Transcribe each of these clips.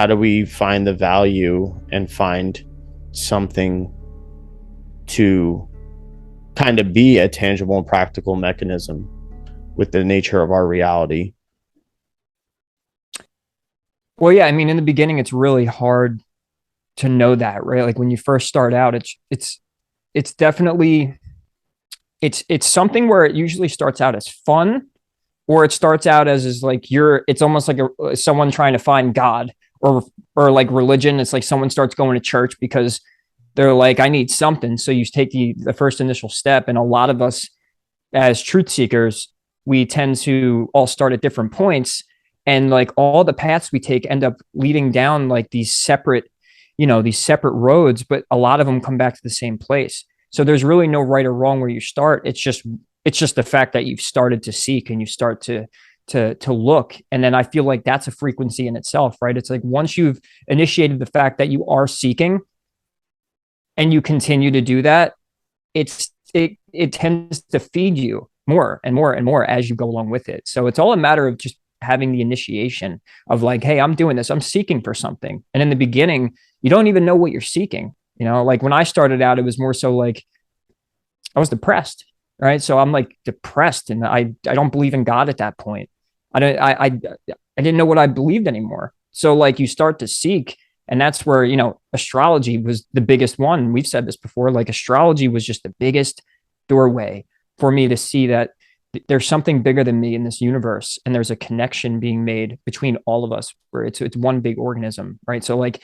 how do we find the value and find something to kind of be a tangible and practical mechanism with the nature of our reality? Well, yeah, I mean, in the beginning, it's really hard to know that, right? Like when you first start out, it's definitely it's something where it usually starts out as fun, or it starts out as is like it's almost like someone trying to find God, or like religion. It's like someone starts going to church because they're like, I need something. So you take the first initial step. And a lot of us as truth seekers, we tend to all start at different points. And like all the paths we take end up leading down like these separate roads, but a lot of them come back to the same place. So there's really no right or wrong where you start. It's just the fact that you've started to seek and you start to look. And then I feel like that's a frequency in itself, right? It's like once you've initiated the fact that you are seeking and you continue to do that, it tends to feed you more and more and more as you go along with it. So it's all a matter of just having the initiation of like, hey, I'm doing this, I'm seeking for something. And in the beginning, you don't even know what you're seeking. Like when I started out, it was more so like I was depressed, right? So I'm like depressed, and I don't believe in God at that point. I didn't know what I believed anymore. So like you start to seek, and that's where, astrology was the biggest one. We've said this before, like astrology was just the biggest doorway for me to see that there's something bigger than me in this universe, and there's a connection being made between all of us where it's one big organism, right? So like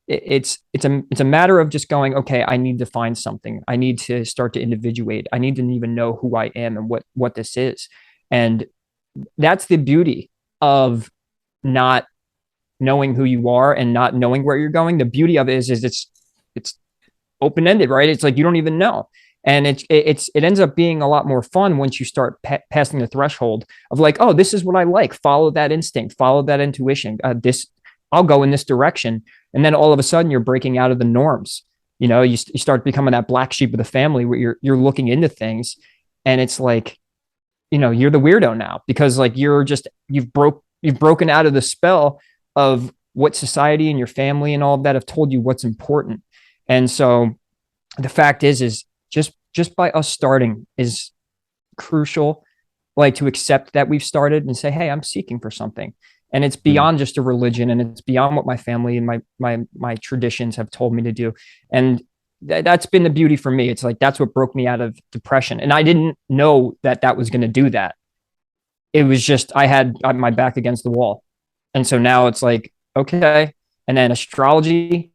it's a matter of just going, okay, I need to find something. I need to start to individuate. I need to even know who I am and what this is. And that's the beauty of not knowing who you are and not knowing where you're going. The beauty of it is it's open ended, right? It's like you don't even know, and it ends up being a lot more fun once you start passing the threshold of like, oh, this is what I like. Follow that instinct, follow that intuition. I'll go in this direction, and then all of a sudden you're breaking out of the norms. You start becoming that black sheep of the family where you're looking into things, and it's like, you're the weirdo now because like you've broken out of the spell of what society and your family and all of that have told you what's important. And so the fact is just by us starting is crucial, like to accept that we've started and say, hey, I'm seeking for something. And it's Mm. beyond just a religion, and it's beyond what my family and my traditions have told me to do. And that's been the beauty for me. It's like that's what broke me out of depression. And I didn't know that was going to do that. It was just I had my back against the wall. And so now it's like, okay. And then astrology,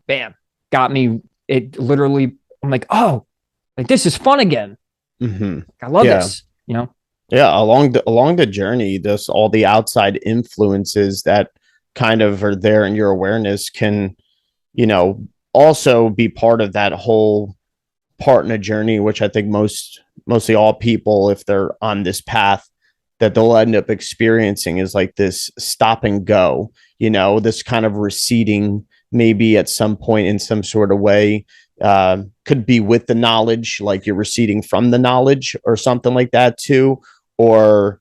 bam, got me. It literally, I'm like, oh, like this is fun again. Mm-hmm. I love Yeah. this. Yeah, along the journey, this all the outside influences that kind of are there in your awareness can, you know, also be part of that whole part in a journey, which I think mostly all people, if they're on this path, that they'll end up experiencing is like this stop and go, this kind of receding, maybe at some point in some sort of way. Could be with the knowledge, like you're receding from the knowledge or something like that too, or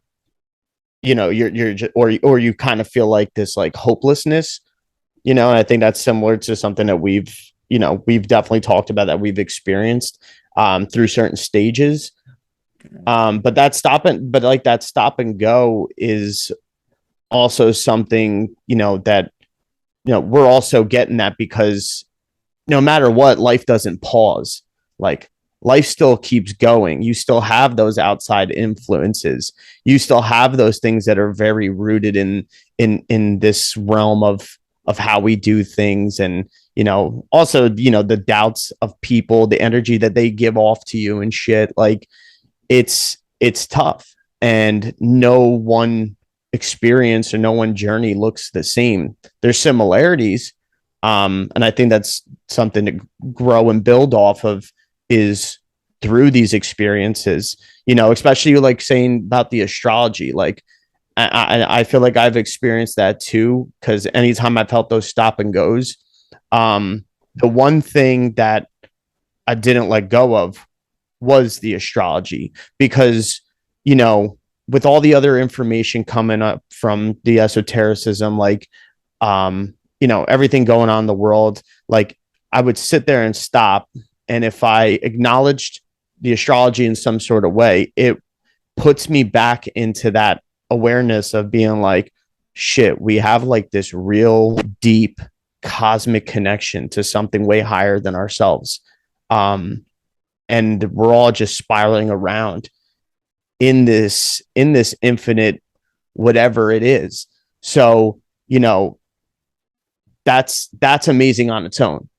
you're just, or you kind of feel like this like hopelessness, and I think that's similar to something that we've definitely talked about, that we've experienced through certain stages. But that stop and go is also something, that we're also getting that because no matter what, life doesn't pause. Like life still keeps going. You still have those outside influences. You still have those things that are very rooted in this realm of how we do things. And, also, the doubts of people, the energy that they give off to you and shit. Like it's tough, and no one experience or no one journey looks the same. There's similarities. And I think that's something to grow and build off of, is through these experiences, especially like saying about the astrology. Like I feel like I've experienced that too, because anytime I've felt those stop and goes, the one thing that I didn't let go of was the astrology, because, with all the other information coming up from the esotericism, like everything going on in the world, like I would sit there and stop. And if I acknowledged the astrology in some sort of way, it puts me back into that awareness of being like, shit, we have like this real deep cosmic connection to something way higher than ourselves. Um, and we're all just spiraling around in this infinite whatever it is. So, that's amazing on its own,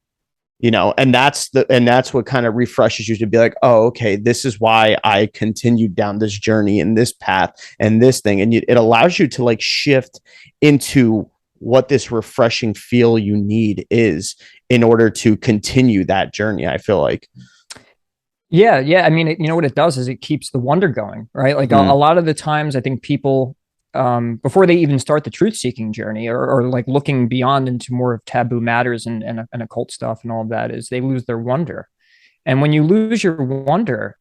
and that's what kind of refreshes you to be like, oh, okay, this is why I continued down this journey and this path and this thing. And it allows you to like shift into what this refreshing feel you need is in order to continue that journey, I feel like. Yeah, yeah. I mean, you know what it does is it keeps the wonder going, right? Like a Mm-hmm. lot of the times, I think people, before they even start the truth seeking journey, or like looking beyond into more of taboo matters and occult stuff and all of that, is they lose their wonder. And when you lose your wonder,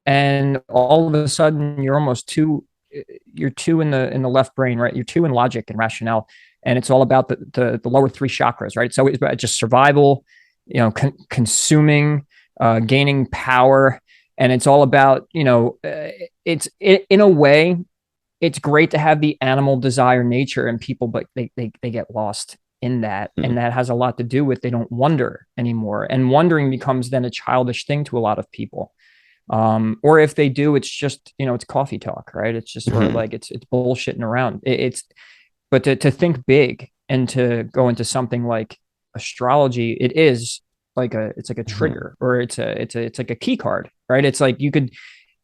and all of a sudden you're too in the left brain, right? You're too in logic and rationale, and it's all about the lower three chakras, right? So it's about just survival, consuming, gaining power, and it's all about in a way, it's great to have the animal desire nature in people, but they get lost in that, and that has a lot to do with they don't wonder anymore, and wondering becomes then a childish thing to a lot of people. Or if they do, it's just it's coffee talk, right? It's just sort of Mm-hmm. like it's bullshitting around. But to think big and to go into something like astrology, it's like a Mm-hmm. trigger, or it's like a key card, right? It's like you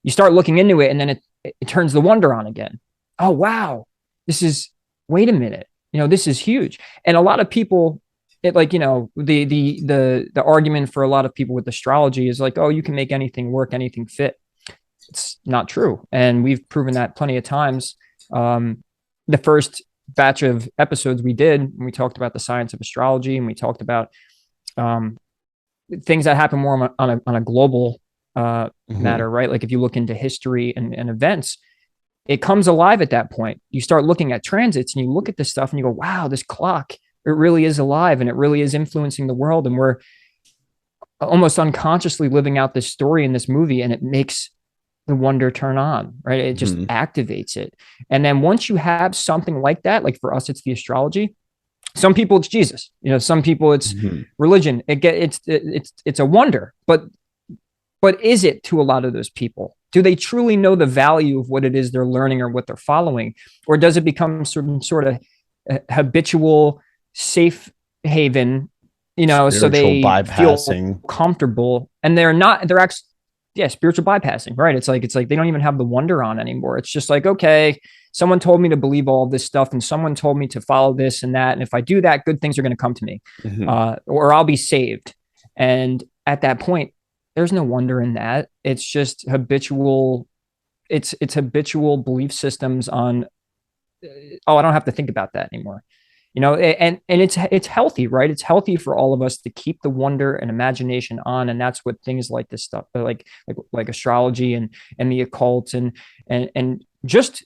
start looking into it, and then it turns the wonder on again. Oh wow, this is wait a minute, this is huge. And a lot of people, it like the argument for a lot of people with astrology is like, oh, you can make anything work, anything fit. It's not true, and we've proven that plenty of times. The first batch of episodes we did, we talked about the science of astrology, and we talked about um, things that happen more on a global Mm-hmm. matter, right? Like if you look into history and events, it comes alive at that point. You start looking at transits, and you look at this stuff, and you go, wow, this clock, it really is alive, and it really is influencing the world, and we're almost unconsciously living out this story in this movie, and it makes the wonder turn on, right? It just Mm-hmm. activates it. And then once you have something like that, like for us, it's the astrology. Some people it's Jesus, some people it's Mm-hmm. religion. It's a wonder, but is it to a lot of those people? Do they truly know the value of what it is they're learning or what they're following? Or does it become some sort of habitual safe haven, so Spiritual they feel bypassing. comfortable, and they're actually, yeah, spiritual bypassing, right? It's like they don't even have the wonder on anymore. It's just like, okay, someone told me to believe all this stuff, and someone told me to follow this and that, and if I do that, good things are going to come to me, Mm-hmm. or I'll be saved. And at that point, there's no wonder in that. It's just habitual. It's habitual belief systems on. Oh, I don't have to think about that anymore. And it's healthy, right? It's healthy for all of us to keep the wonder and imagination on, and that's what things like this stuff, like astrology and the occult and just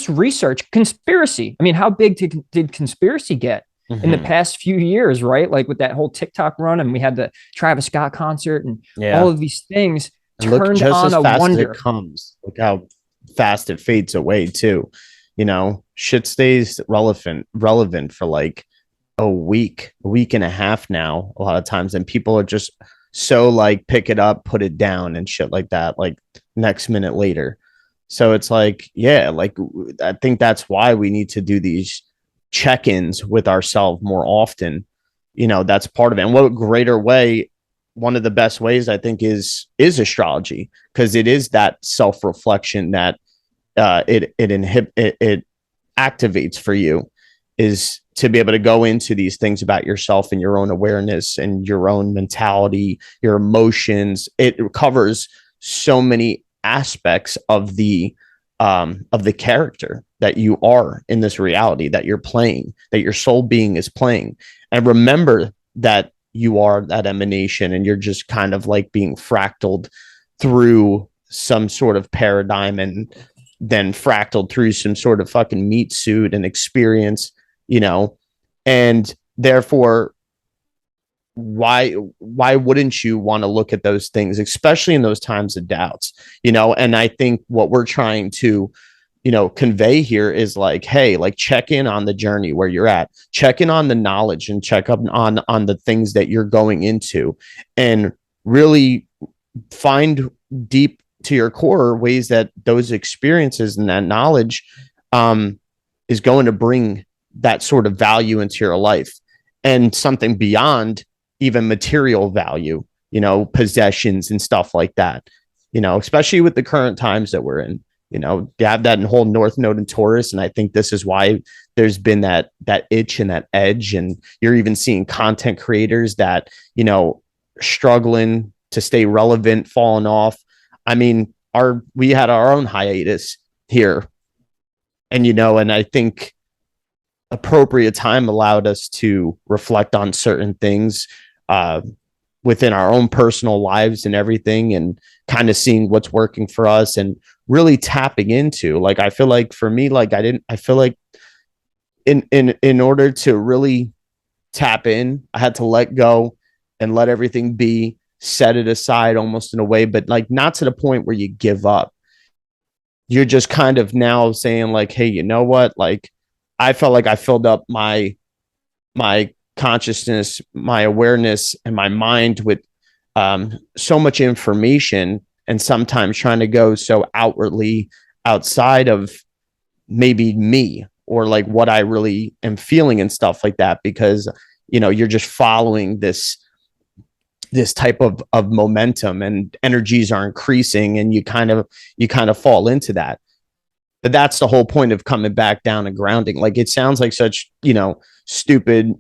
research conspiracy. I mean, how big did conspiracy get in the Mm-hmm. past few years, right? Like with that whole TikTok run, and we had the Travis Scott concert, and all Yeah. of these things And look, turned just on as a fast as it wonder. comes, look how fast it fades away too. Shit stays relevant for like a week and a half now, a lot of times. And people are just so like pick it up, put it down and shit like that, like next minute later. So it's like, yeah, like I think that's why we need to do these check-ins with ourselves more often. That's part of it. And what greater way, one of the best ways I think is astrology, because it is that self-reflection that it activates for you, is to be able to go into these things about yourself and your own awareness and your own mentality, your emotions. It covers so many aspects of the character that you are in this reality that you're playing, that your soul being is playing. And remember that you are that emanation, and you're just kind of like being fractaled through some sort of paradigm, and then fractaled through some sort of fucking meat suit and experience. you know, and therefore why wouldn't you want to look at those things, especially in those times of doubts, and I think what we're trying to convey here is like, hey, like check in on the journey where you're at, check in on the knowledge, and check up on the things that you're going into, and really find deep to your core ways that those experiences and that knowledge is going to bring that sort of value into your life, and something beyond even material value, possessions and stuff like that, especially with the current times that we're in. You have that whole North Node in Taurus, and I think this is why there's been that itch and that edge, and you're even seeing content creators that struggling to stay relevant, falling off. I mean, we had our own hiatus here, and I think appropriate time allowed us to reflect on certain things within our own personal lives and everything, and kind of seeing what's working for us, and really tapping into, like, I feel like for me, like I feel like in order to really tap in, I had to let go and let everything be, set it aside almost in a way, but like not to the point where you give up. You're just kind of now saying like, hey, you know what? Like, I felt like I filled up my consciousness, my awareness, and my mind with so much information, and sometimes trying to go so outwardly outside of maybe me, or like what I really am feeling and stuff like that, because you're just following this type of momentum, and energies are increasing, and you kind of fall into that. But that's the whole point of coming back down and grounding. Like, it sounds like such stupid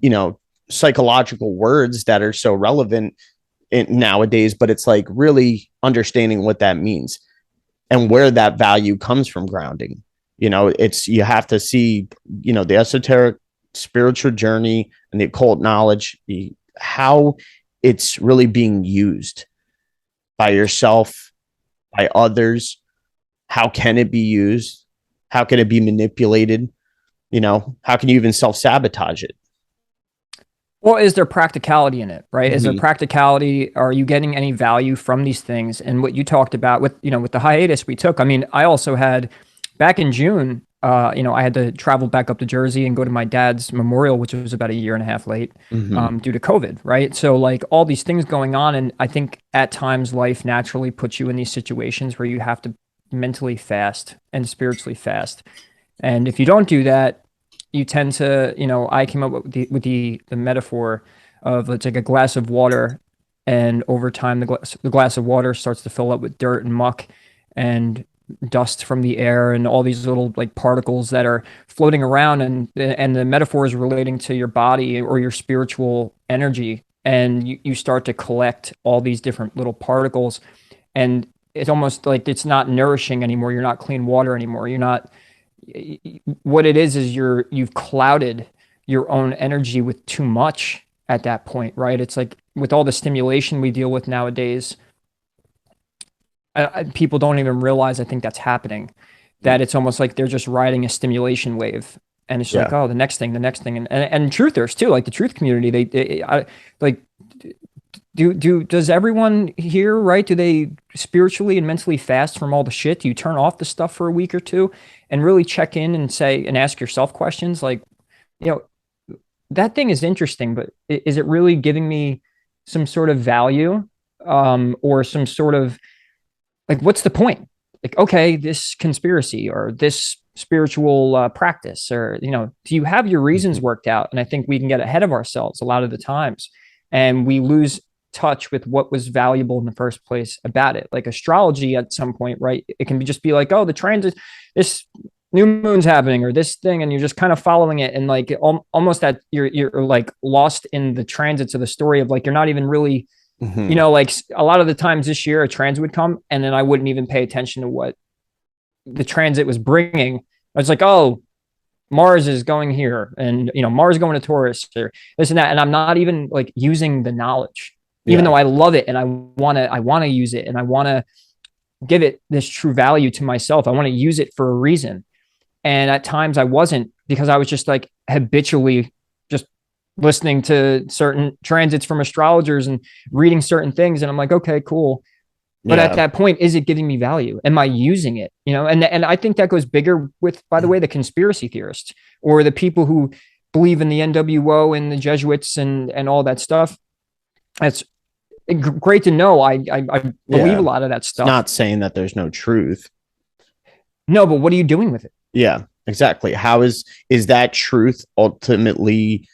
psychological words that are so relevant nowadays, but it's like really understanding what that means and where that value comes from. Grounding, it's, you have to see the esoteric spiritual journey and the occult knowledge, how it's really being used by yourself, by others. How can it be used? How can it be manipulated? How can you even self-sabotage it? Well, is there practicality in it, right? Is there Mm-hmm. practicality? Are you getting any value from these things? And what you talked about with, with the hiatus we took, I mean, I also had back in June, I had to travel back up to Jersey and go to my dad's memorial, which was about a year and a half late, Mm-hmm. due to COVID, right? So like all these things going on. And I think at times life naturally puts you in these situations where you have to mentally fast and spiritually fast. And if you don't do that, you tend to, I came up with the metaphor of, it's like a glass of water, and over time the glass of water starts to fill up with dirt and muck and dust from the air and all these little like particles that are floating around, and the metaphor is relating to your body or your spiritual energy, and you start to collect all these different little particles, and it's almost like it's not nourishing anymore. You're not clean water anymore. You're not, what it is you've clouded your own energy with too much at that point, right? It's like with all the stimulation we deal with nowadays, people don't even realize, I think that's happening, that it's almost like they're just riding a stimulation wave, and it's like, Yeah. oh, the next thing, and truthers too, like the truth community, like, does everyone here, right? Do they spiritually and mentally fast from all the shit? Do you turn off the stuff for a week or two and really check in and say and ask yourself questions like, you know, that thing is interesting, but is it really giving me some sort of value, or some sort of, like, what's the point? Like, okay, this conspiracy or this spiritual practice, or, do you have your reasons Mm-hmm. worked out? And I think we can get ahead of ourselves a lot of the times, and we lose touch with what was valuable in the first place about it. Like astrology at some point, right? It can just be like, oh, the transit, this new moon's happening or this thing, and you're just kind of following it, and like almost that you're like lost in the transits of the story of, like, you're not even really, Mm-hmm. like a lot of the times this year a transit would come and then I wouldn't even pay attention to what the transit was bringing. I was like, oh, Mars is going here, and Mars going to Taurus or this and that, and I'm not even like using the knowledge, even Yeah. though I love it and I want to use it and I want to give it this true value to myself. I want to use it for a reason, and at times I wasn't because I was just like habitually just listening to certain transits from astrologers and reading certain things. And I'm like, okay, cool. But at Yeah. that point, is it giving me value? Am I using it? And I think that goes bigger with, by the way, the conspiracy theorists or the people who believe in the NWO and the Jesuits and all that stuff. That's great to know. I believe a Yeah. lot of that It's stuff. not saying that there's no truth. No, but what are you doing with it? Yeah, exactly. How is that truth ultimately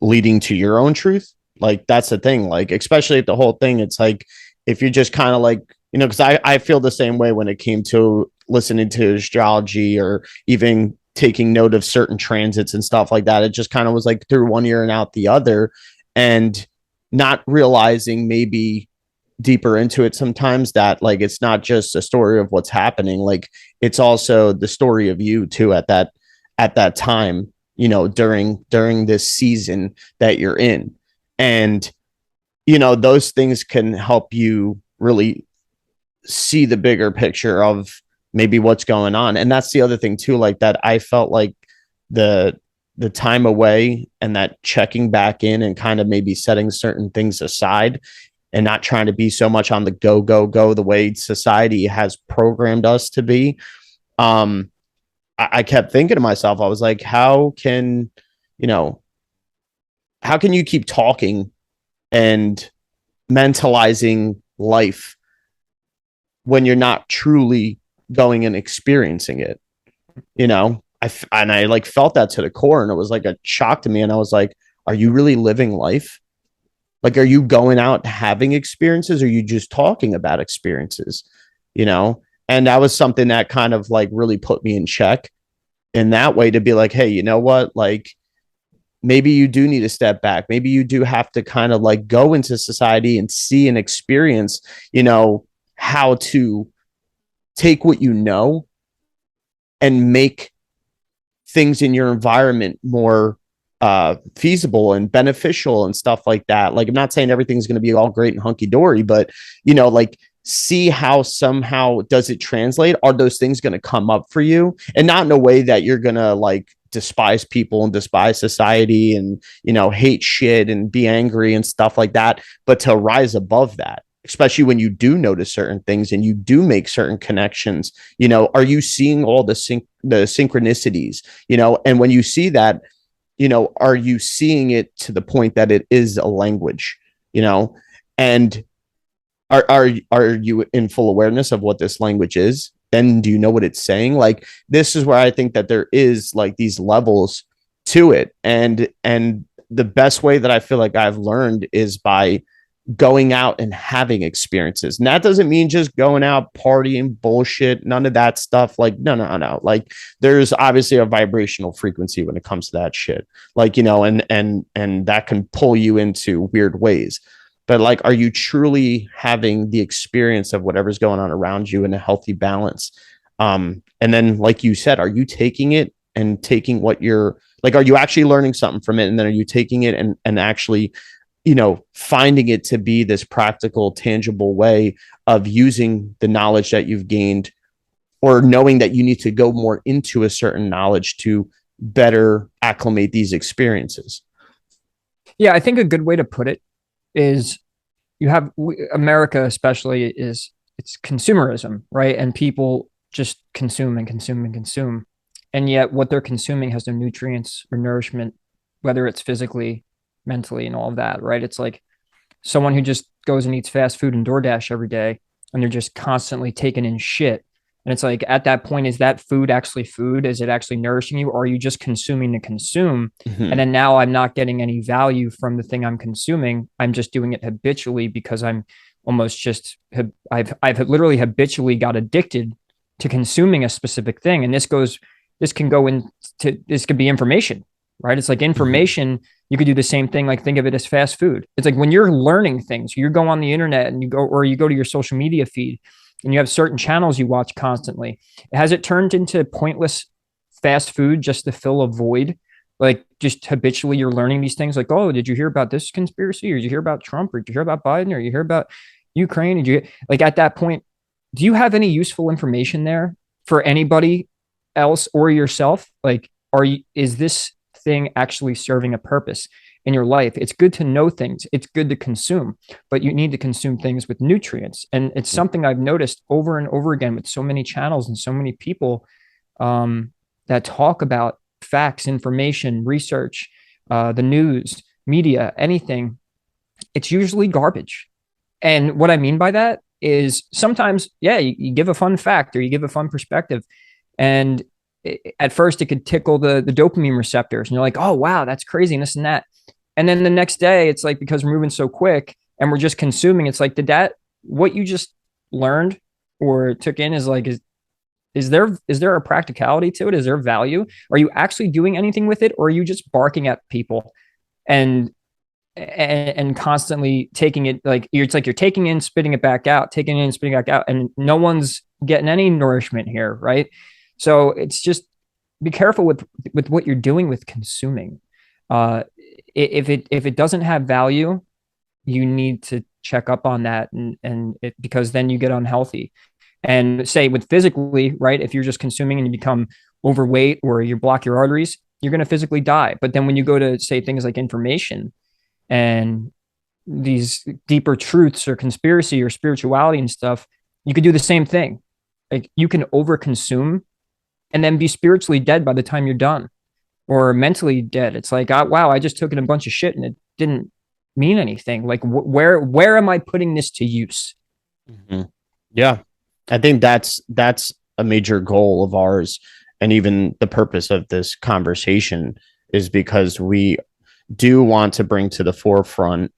leading to your own truth? Like that's the thing. Like especially at the whole thing, it's like if you're just kind of like because I feel the same way when it came to listening to astrology or even taking note of certain transits and stuff like that. It just kind of was like through one ear and out the other, and not realizing maybe deeper into it sometimes that like it's not just a story of what's happening, like it's also the story of you too at that time, during this season that you're in. And those things can help you really see the bigger picture of maybe what's going on. And that's the other thing too, like that I felt like the the time away and that checking back in and kind of maybe setting certain things aside and not trying to be so much on the go go go the way society has programmed us to be. um I kept thinking to myself, I was like, you know how can you keep talking and mentalizing life when you're not truly going and experiencing it? I like felt that to the core, and it was like a shock to me. And I was like, are you really living life? Like, are you going out having experiences, or are you just talking about experiences? you know and that was something that kind of like really put me in check in that way, to be like, hey, you know what, like maybe you do need to step back. Maybe you do have to kind of like go into society and see and experience, how to take what you know and make things in your environment more feasible and beneficial and stuff like that. Like, I'm not saying everything's going to be all great and hunky dory, but like see how somehow does it translate? Are those things going to come up for you? And not in a way that you're going to like despise people and despise society and hate shit and be angry and stuff like that, but to rise above that, especially when you do notice certain things and you do make certain connections. Are you seeing all the synchronicities? And when you see that, are you seeing it to the point that it is a language? And are you in full awareness of what this language is? Then do you know what it's saying? Like, this is where I think that there is like these levels to it. And the best way that I feel like I've learned is by going out and having experiences. And that doesn't mean just going out partying bullshit, none of that stuff. Like, no. Like, there's obviously a vibrational frequency when it comes to that shit. Like, and that can pull you into weird ways. But like, are you truly having the experience of whatever's going on around you in a healthy balance? And then, like you said, are you taking it and taking what you're like, are you actually learning something from it? And then are you taking it and actually finding it to be this practical, tangible way of using the knowledge that you've gained, or knowing that you need to go more into a certain knowledge to better acclimate these experiences? Yeah, I think a good way to put it is you have America, especially, is it's consumerism, right? And people just consume and consume and consume. And yet what they're consuming has no nutrients or nourishment, whether it's physically, mentally, and all of that, right? It's like someone who just goes and eats fast food and DoorDash every day, and they're just constantly taking in shit. And it's like, at that point, is that food actually food? Is it actually nourishing you? Or are you just consuming to consume? Mm-hmm. And then now I'm not getting any value from the thing I'm consuming. I'm just doing it habitually because I'm almost just, I've literally habitually got addicted to consuming a specific thing. And this can go into, this could be information, right? It's like information. You could do the same thing. Like, think of it as fast food. It's like when you're learning things, you go on the internet and you go to your social media feed and you have certain channels you watch constantly. Has it turned into pointless fast food just to fill a void? Like, just habitually you're learning these things like, oh, did you hear about this conspiracy? Or did you hear about Trump? Or did you hear about Biden? Or you hear about Ukraine? Did you, like, at that point, do you have any useful information there for anybody else or yourself? Like, is this thing actually serving a purpose in your life? It's good to know things, it's good to consume, but you need to consume things with nutrients. And it's something I've noticed over and over again with so many channels and so many people that talk about facts, information, research, the news, media, anything. It's usually garbage. And what I mean by that is sometimes, yeah, you give a fun fact or you give a fun perspective, and at first it could tickle the dopamine receptors, and you're like, oh wow, that's crazy, and this and that. And then the next day, it's like, because we're moving so quick and we're just consuming, it's like, did that, what you just learned or took in, is like, is there a practicality to it? Is there value? Are you actually doing anything with it, or are you just barking at people and and constantly taking it, like it's like you're taking in, spitting it back out, taking in, spitting it back out, and no one's getting any nourishment here, right? So it's just, be careful with what you're doing with consuming. Uh, if it doesn't have value, you need to check up on that, because then you get unhealthy. And say with physically, right? If you're just consuming and you become overweight or you block your arteries, you're going to physically die. But then when you go to say things like information and these deeper truths or conspiracy or spirituality and stuff, you could do the same thing. Like you can overconsume and then be spiritually dead by the time you're done, or mentally dead. It's like, oh, wow, I just took in a bunch of shit and it didn't mean anything. Like where am I putting this to use? Mm-hmm. Yeah, I think that's a major goal of ours, and even the purpose of this conversation is because we do want to bring to the forefront,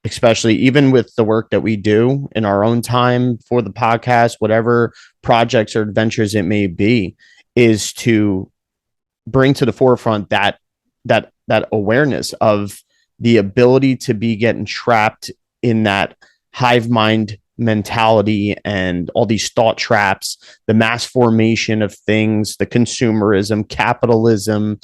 especially even with the work that we do in our own time for the podcast, whatever projects or adventures it may be, is to bring to the forefront that awareness of the ability to be getting trapped in that hive mind mentality and all these thought traps, the mass formation of things, the consumerism, capitalism,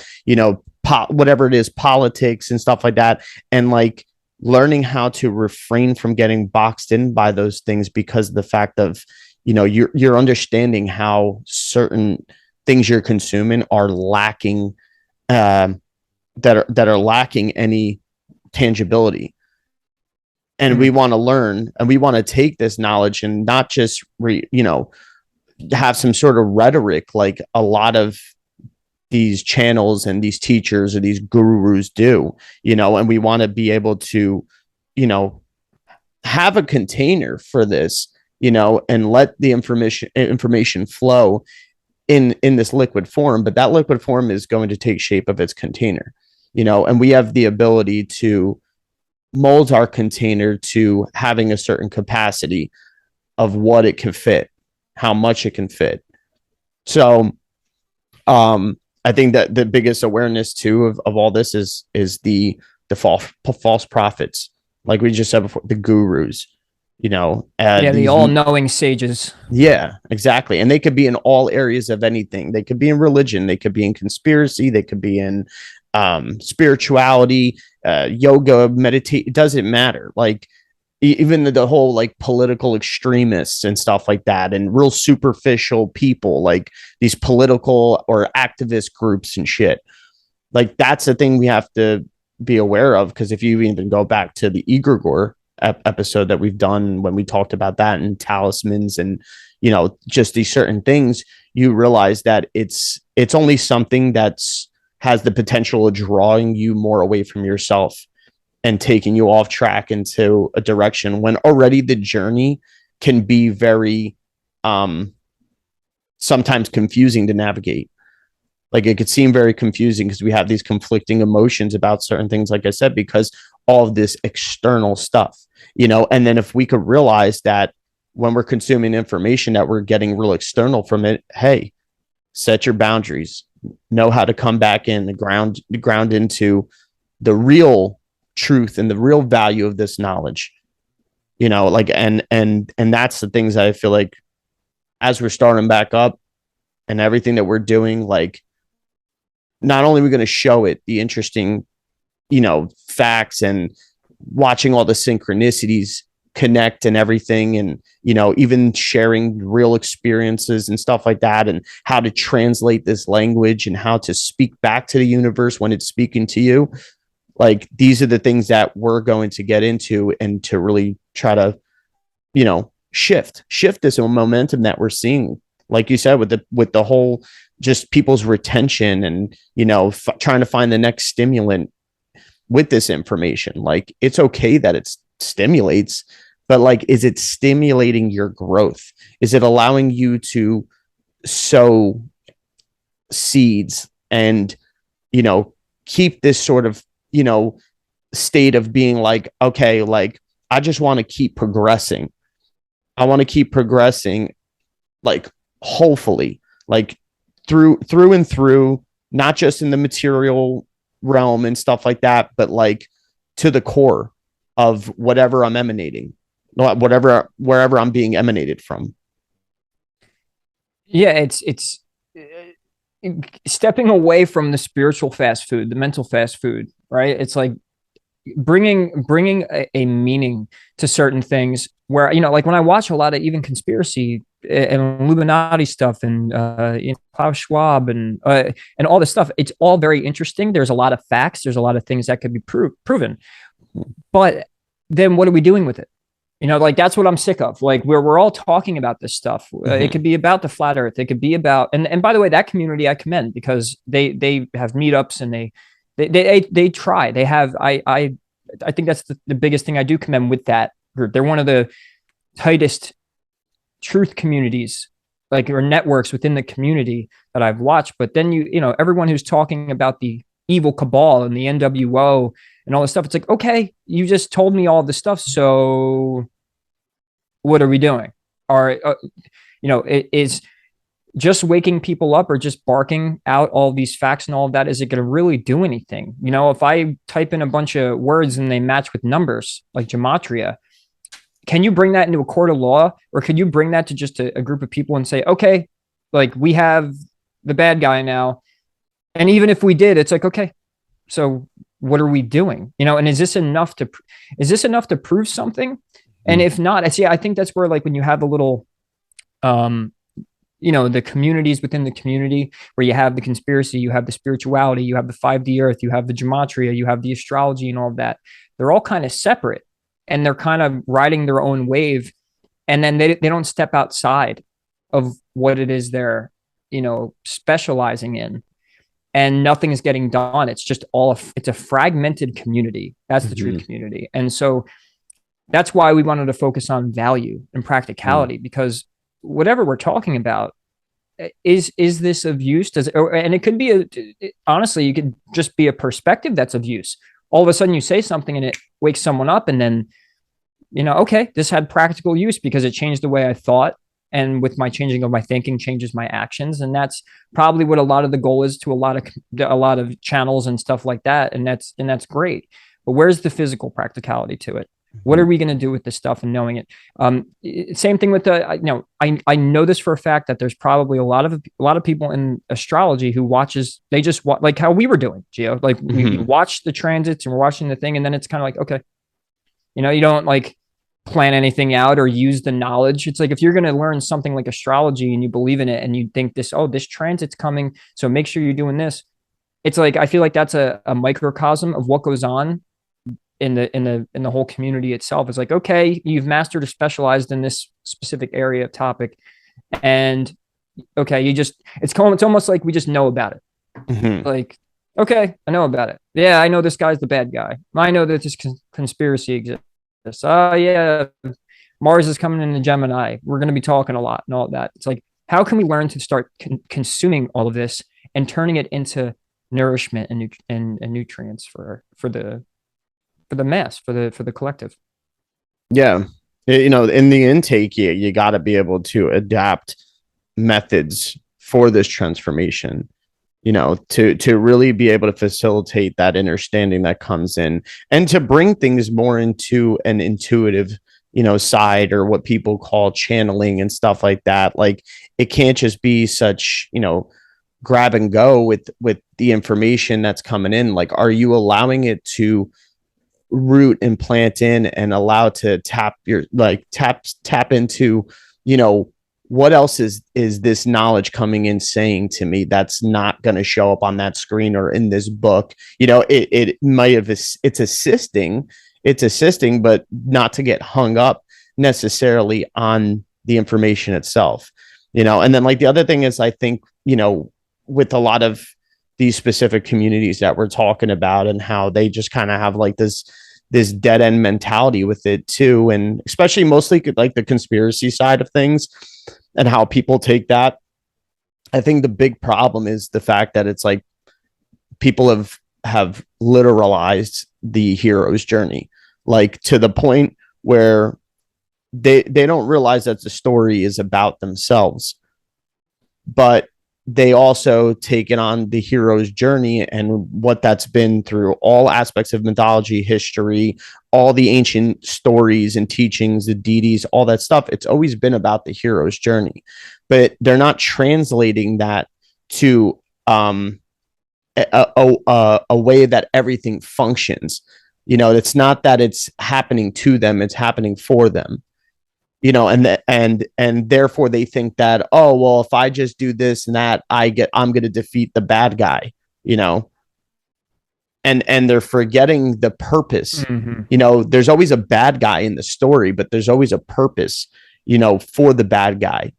whatever it is, politics and stuff like that. And like learning how to refrain from getting boxed in by those things, because of the fact of, you're understanding how certain things you're consuming are lacking, that are lacking any tangibility. And we want to learn, and we want to take this knowledge and not just have some sort of rhetoric like a lot of these channels and these teachers or these gurus do, and we want to be able to, have a container for this, and let the information flow in this liquid form. But that liquid form is going to take shape of its container, and we have the ability to mold our container to having a certain capacity of what it can fit, how much it can fit. So I think that the biggest awareness too of all this is the false prophets, like we just said before, the gurus, the all-knowing sages. Yeah, exactly. And they could be in all areas of anything. They could be in religion, they could be in conspiracy, they could be in spirituality, yoga, meditate. It doesn't matter. Like even the whole like political extremists and stuff like that, and real superficial people like these political or activist groups and shit. Like that's the thing we have to be aware of, because if you even go back to the egregore episode that we've done when we talked about that and talismans and just these certain things, you realize that it's only something that's has the potential of drawing you more away from yourself and taking you off track into a direction when already the journey can be very sometimes confusing to navigate. Like it could seem very confusing because we have these conflicting emotions about certain things, like I said, because all of this external stuff, and then if we could realize that when we're consuming information that we're getting real external from it, hey, set your boundaries, know how to come back in the ground into the real truth and the real value of this knowledge, like, and that's the things that I feel like as we're starting back up and everything that we're doing, like not only are we going to show it the interesting, facts and watching all the synchronicities connect and everything, and even sharing real experiences and stuff like that, and how to translate this language and how to speak back to the universe when it's speaking to you. Like, these are the things that we're going to get into, and to really try to shift this momentum that we're seeing, like you said, with the whole, just people's retention, and trying to find the next stimulant with this information. Like, it's okay that it stimulates, but like, is it stimulating your growth? Is it allowing you to sow seeds and keep this sort of state of being like, okay, like, I just want to keep progressing. I want to keep progressing, like, hopefully, like, through and through, not just in the material realm and stuff like that, but like to the core of whatever I'm emanating, wherever I'm being emanated from. Yeah, it's stepping away from the spiritual fast food, the mental fast food, right? It's like bringing a meaning to certain things, where like when I watch a lot of even conspiracy and Illuminati stuff, and Klaus Schwab, and all this stuff, it's all very interesting. There's a lot of facts, there's a lot of things that could be proven, but then what are we doing with it? Like, that's what I'm sick of. Like, we're all talking about this stuff. It could be about the flat earth. It could be about, and by the way, that community I commend, because they have meetups, and they try. They have, I think that's the biggest thing I do commend with that group. They're one of the tightest truth communities, like, or networks within the community that I've watched. But then everyone who's talking about the evil cabal and the NWO and all this stuff, it's like, okay, you just told me all this stuff, so what are we doing? Or it is just waking people up, or just barking out all these facts and all of that, is it going to really do anything? If I type in a bunch of words and they match with numbers, like gematria, can you bring that into a court of law? Or could you bring that to just a group of people and say, okay, like, we have the bad guy now? And even if we did, it's like, okay, so what are we doing? And is this enough to prove something? And if not, I think that's where, like, when you have a little, the communities within the community, where you have the conspiracy, you have the spirituality, you have the 5D earth, you have the gematria, you have the astrology, and all of that, they're all kind of separate, and they're kind of riding their own wave. And then they don't step outside of what it is they're, specializing in, and nothing is getting done. It's just it's a fragmented community. That's the truth community. And so that's why we wanted to focus on value and practicality, because whatever we're talking about, is this of use? And it could be honestly, you could just be a perspective that's of use. All of a sudden you say something and it wakes someone up, and then, okay, this had practical use because it changed the way I thought. And with my changing of my thinking changes my actions. And that's probably what a lot of the goal is to a lot of channels and stuff like that. And that's great. But where's the physical practicality to it? What are we going to do with this stuff and knowing it? Same thing with I know this for a fact, that there's probably a lot of people in astrology who they just watch, like how we were doing, Gio. Like, we watch the transits and we're watching the thing, and then it's kind of like, okay, you don't like plan anything out or use the knowledge. It's like, if you're going to learn something like astrology and you believe in it, and you think this transit's coming, so make sure you're doing this. It's like, I feel like that's a microcosm of what goes on in the whole community itself. It's like, okay, you've mastered or specialized in this specific area of topic, and okay, it's almost like we just know about it. Like, okay, I know about it. Yeah, I know this guy's the bad guy. I know that this conspiracy exists. Oh yeah, Mars is coming into Gemini. We're going to be talking a lot and all that. It's like, how can we learn to start consuming all of this and turning it into nourishment and nutrients for the mass, for the collective? Yeah. In the intake, you got to be able to adapt methods for this transformation, to really be able to facilitate that understanding that comes in, and to bring things more into an intuitive, side, or what people call channeling and stuff like that. Like, it can't just be such, grab and go with the information that's coming in. Like, are you allowing it to root and plant in and allow to tap into, you know, what else is this knowledge coming in saying to me that's not going to show up on that screen or in this book. You know, it might have, it's assisting, but not to get hung up necessarily on the information itself, you know. And then like the other thing is, I think, you know, with a lot of these specific communities that we're talking about and how they just kind of have like this dead end mentality with it too, and especially mostly like the conspiracy side of things and how people take that. I think the big problem is the fact that it's like people have literalized the hero's journey, like to the point where they don't realize that the story is about themselves, but they also take it on the hero's journey and what that's been through all aspects of mythology, history, all the ancient stories and teachings, the deities, all that stuff. It's always been about the hero's journey, but they're not translating that to a way that everything functions. You know, it's not that it's happening to them, it's happening for them, you know. And therefore they think that, oh well, if I just do this and that, I'm going to defeat the bad guy, you know. And they're forgetting the purpose. Mm-hmm. You know, there's always a bad guy in the story, but there's always a purpose, you know, for the bad guy.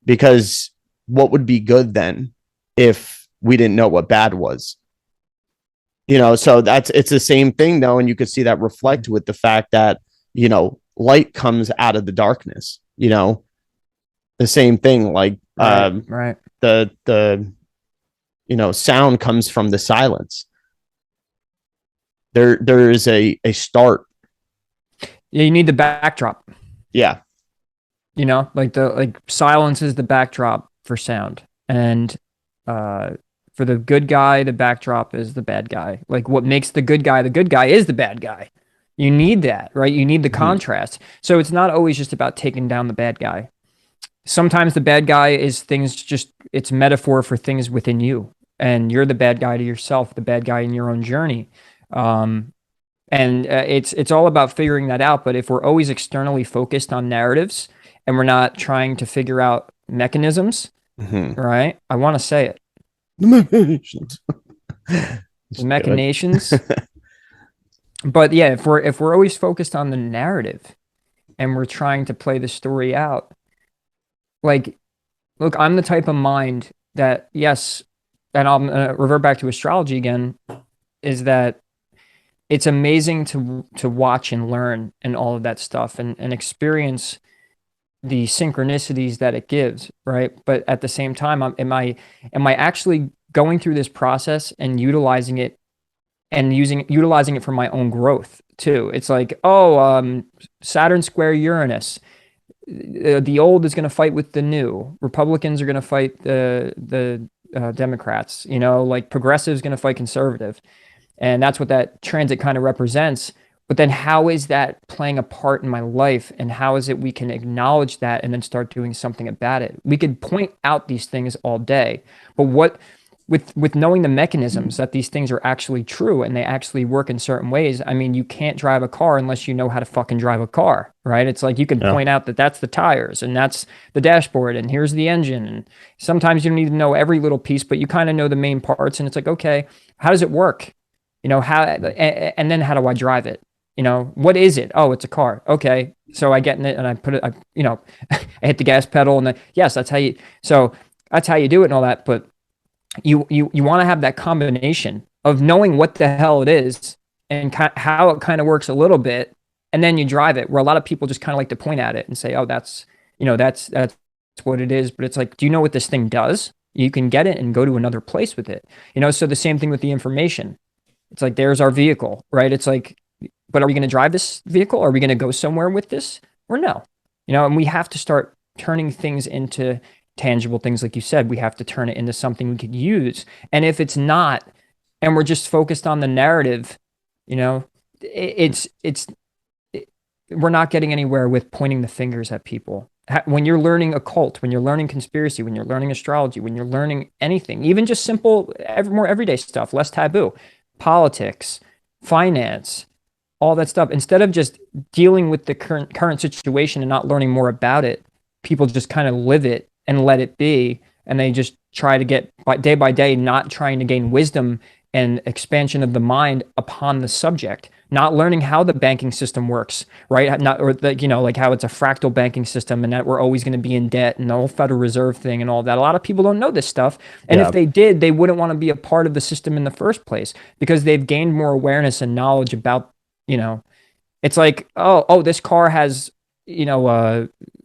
Because what would be good then if we didn't know what bad was? You know, so it's the same thing though, and you could see that reflect with the fact that, you know, light comes out of the darkness, you know. The same thing, like right. The you know, sound comes from the silence. There is a start. Yeah, you need the backdrop. Yeah. You know, like silence is the backdrop for sound. And for the good guy, the backdrop is the bad guy. Like what makes the good guy is the bad guy. You need that, right? You need the contrast. So it's not always just about taking down the bad guy. Sometimes the bad guy is it's metaphor for things within you. And you're the bad guy to yourself, the bad guy in your own journey. And it's all about figuring that out. But if we're always externally focused on narratives and we're not trying to figure out mechanisms, right? I want to say it. The machinations. But yeah, if we're always focused on the narrative and we're trying to play the story out, like, look, I'm the type of mind that, yes, and I'll revert back to astrology again, is that it's amazing to watch and learn and all of that stuff and experience the synchronicities that it gives, right? But at the same time, am I actually going through this process and utilizing it and utilizing it for my own growth too? It's like, Saturn square Uranus. The old is going to fight with the new. Republicans are going to fight the Democrats. You know, like progressive is going to fight conservative, and that's what that transit kind of represents. But then, how is that playing a part in my life, and how is it we can acknowledge that and then start doing something about it? We could point out these things all day, but what? With knowing the mechanisms that these things are actually true and they actually work in certain ways. I mean, you can't drive a car unless you know how to fucking drive a car, right? It's like you can point out that that's the tires and that's the dashboard and here's the engine. And sometimes you don't even know every little piece, but you kind of know the main parts. And it's like, okay, how does it work? You know, and then how do I drive it? You know, what is it? Oh, it's a car. Okay. So I get in it and I put it, I hit the gas pedal and yes, that's how you do it and all that. But you want to have that combination of knowing what the hell it is and how it kind of works a little bit, and then you drive it. Where a lot of people just kind of like to point at it and say, "Oh, that's what it is." But it's like, do you know what this thing does? You can get it and go to another place with it. You know, so the same thing with the information. It's like, there's our vehicle, right? It's like, but are we going to drive this vehicle? Are we going to go somewhere with this or no? You know, and we have to start turning things into tangible things. Like you said, we have to turn it into something we could use. And if it's not, and we're just focused on the narrative, you know, we're not getting anywhere with pointing the fingers at people. When you're learning occult, when you're learning conspiracy, when you're learning astrology, when you're learning anything, even just simple, more everyday stuff, less taboo, politics, finance, all that stuff. Instead of just dealing with the current situation and not learning more about it, people just kind of live it and let it be, and they just try to get by day, not trying to gain wisdom and expansion of the mind upon the subject, not learning how the banking system works, right? Not, or the, like how it's a fractal banking system and that we're always going to be in debt and the whole Federal Reserve thing and all that. A lot of people don't know this stuff. And if Yeah. they did, they wouldn't want to be a part of the system in the first place because they've gained more awareness and knowledge about, it's like, this car has,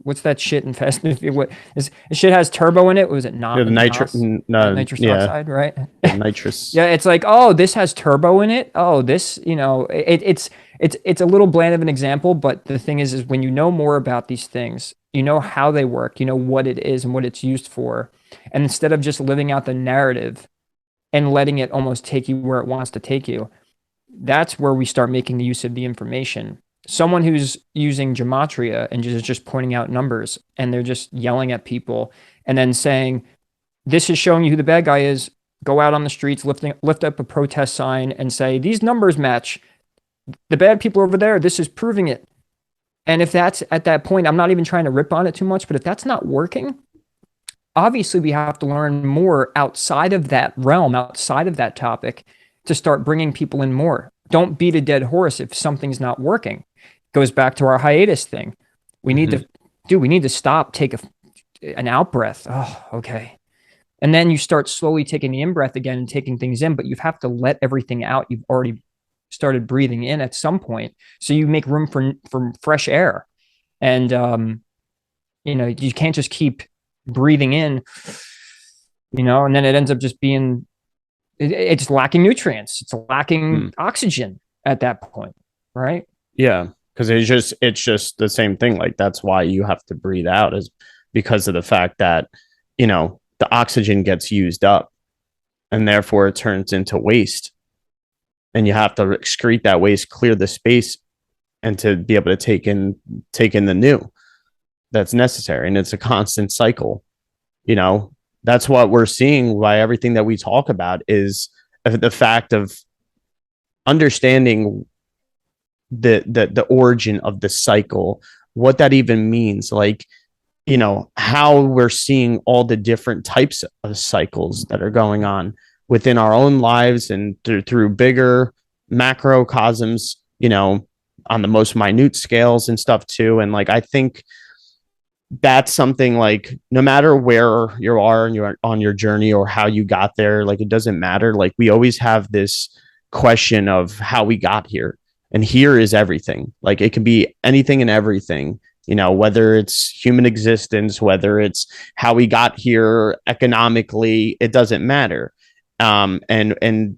what's that shit in Fast and Furious? What is shit has turbo in it? Was it Yeah, not the nitrous yeah, oxide, right? nitrous. Yeah, it's like, this has turbo in it. This, it's a little bland of an example, but the thing is when you know more about these things, you know how they work, you know what it is and what it's used for, and instead of just living out the narrative and letting it almost take you where it wants to take you, that's where we start making the use of the information. Someone who's using gematria and just pointing out numbers and they're just yelling at people and then saying, this is showing you who the bad guy is. Go out on the streets, lift up a protest sign and say, these numbers match. The bad people over there, this is proving it. And if that's at that point, I'm not even trying to rip on it too much, but if that's not working, obviously we have to learn more outside of that realm, outside of that topic, to start bringing people in more. Don't beat a dead horse if something's not working. Goes back to our hiatus thing. We need to stop, take an out breath. Oh, okay. And then you start slowly taking the in breath again and taking things in, but you have to let everything out. You've already started breathing in at some point. So you make room for fresh air. And, you can't just keep breathing in, and then it ends up just being, it's lacking nutrients. It's lacking oxygen at that point. Right. Yeah. Because it's just the same thing. Like that's why you have to breathe out, is because of the fact that, the oxygen gets used up and therefore it turns into waste. And you have to excrete that waste, clear the space, and to be able to take in the new that's necessary. And it's a constant cycle. That's what we're seeing by everything that we talk about, is the fact of understanding the origin of the cycle, what that even means, like, how we're seeing all the different types of cycles that are going on within our own lives and through bigger macrocosms, on the most minute scales and stuff too. And like, I think that's something, like, no matter where you are and you're on your journey or how you got there, like, it doesn't matter. Like, we always have this question of how we got here. And here is everything. Like, it can be anything and everything, whether it's human existence, whether it's how we got here economically, it doesn't matter. And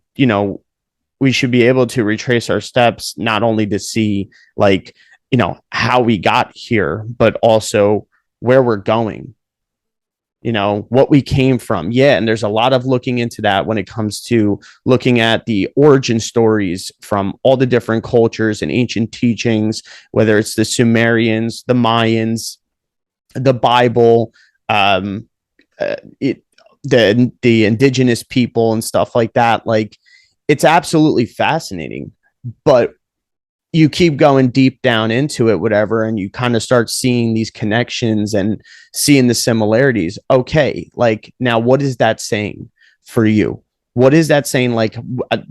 we should be able to retrace our steps, not only to see, like, how we got here, but also where we're going, what we came from. Yeah. And there's a lot of looking into that when it comes to looking at the origin stories from all the different cultures and ancient teachings, whether it's the Sumerians, the Mayans, the Bible, the indigenous people and stuff like that. Like, it's absolutely fascinating, but you keep going deep down into it, whatever, and you kind of start seeing these connections and seeing the similarities. Okay, like, now what is that saying for you? What is that saying? Like,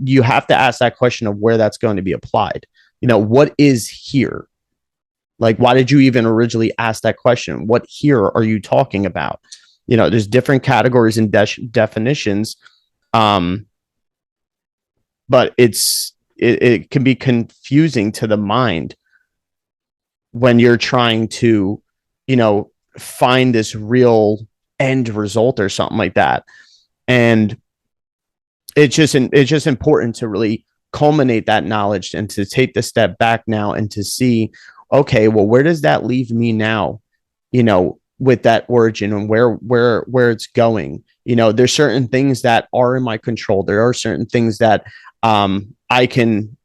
you have to ask that question of where that's going to be applied. What is here? Like, why did you even originally ask that question? What here are you talking about? There's different categories and definitions, but it can be confusing to the mind when you're trying to, find this real end result or something like that. And it's just important to really culminate that knowledge and to take the step back now and to see, okay, well, where does that leave me now? With that origin and where it's going. There's certain things that are in my control. There are certain things that I can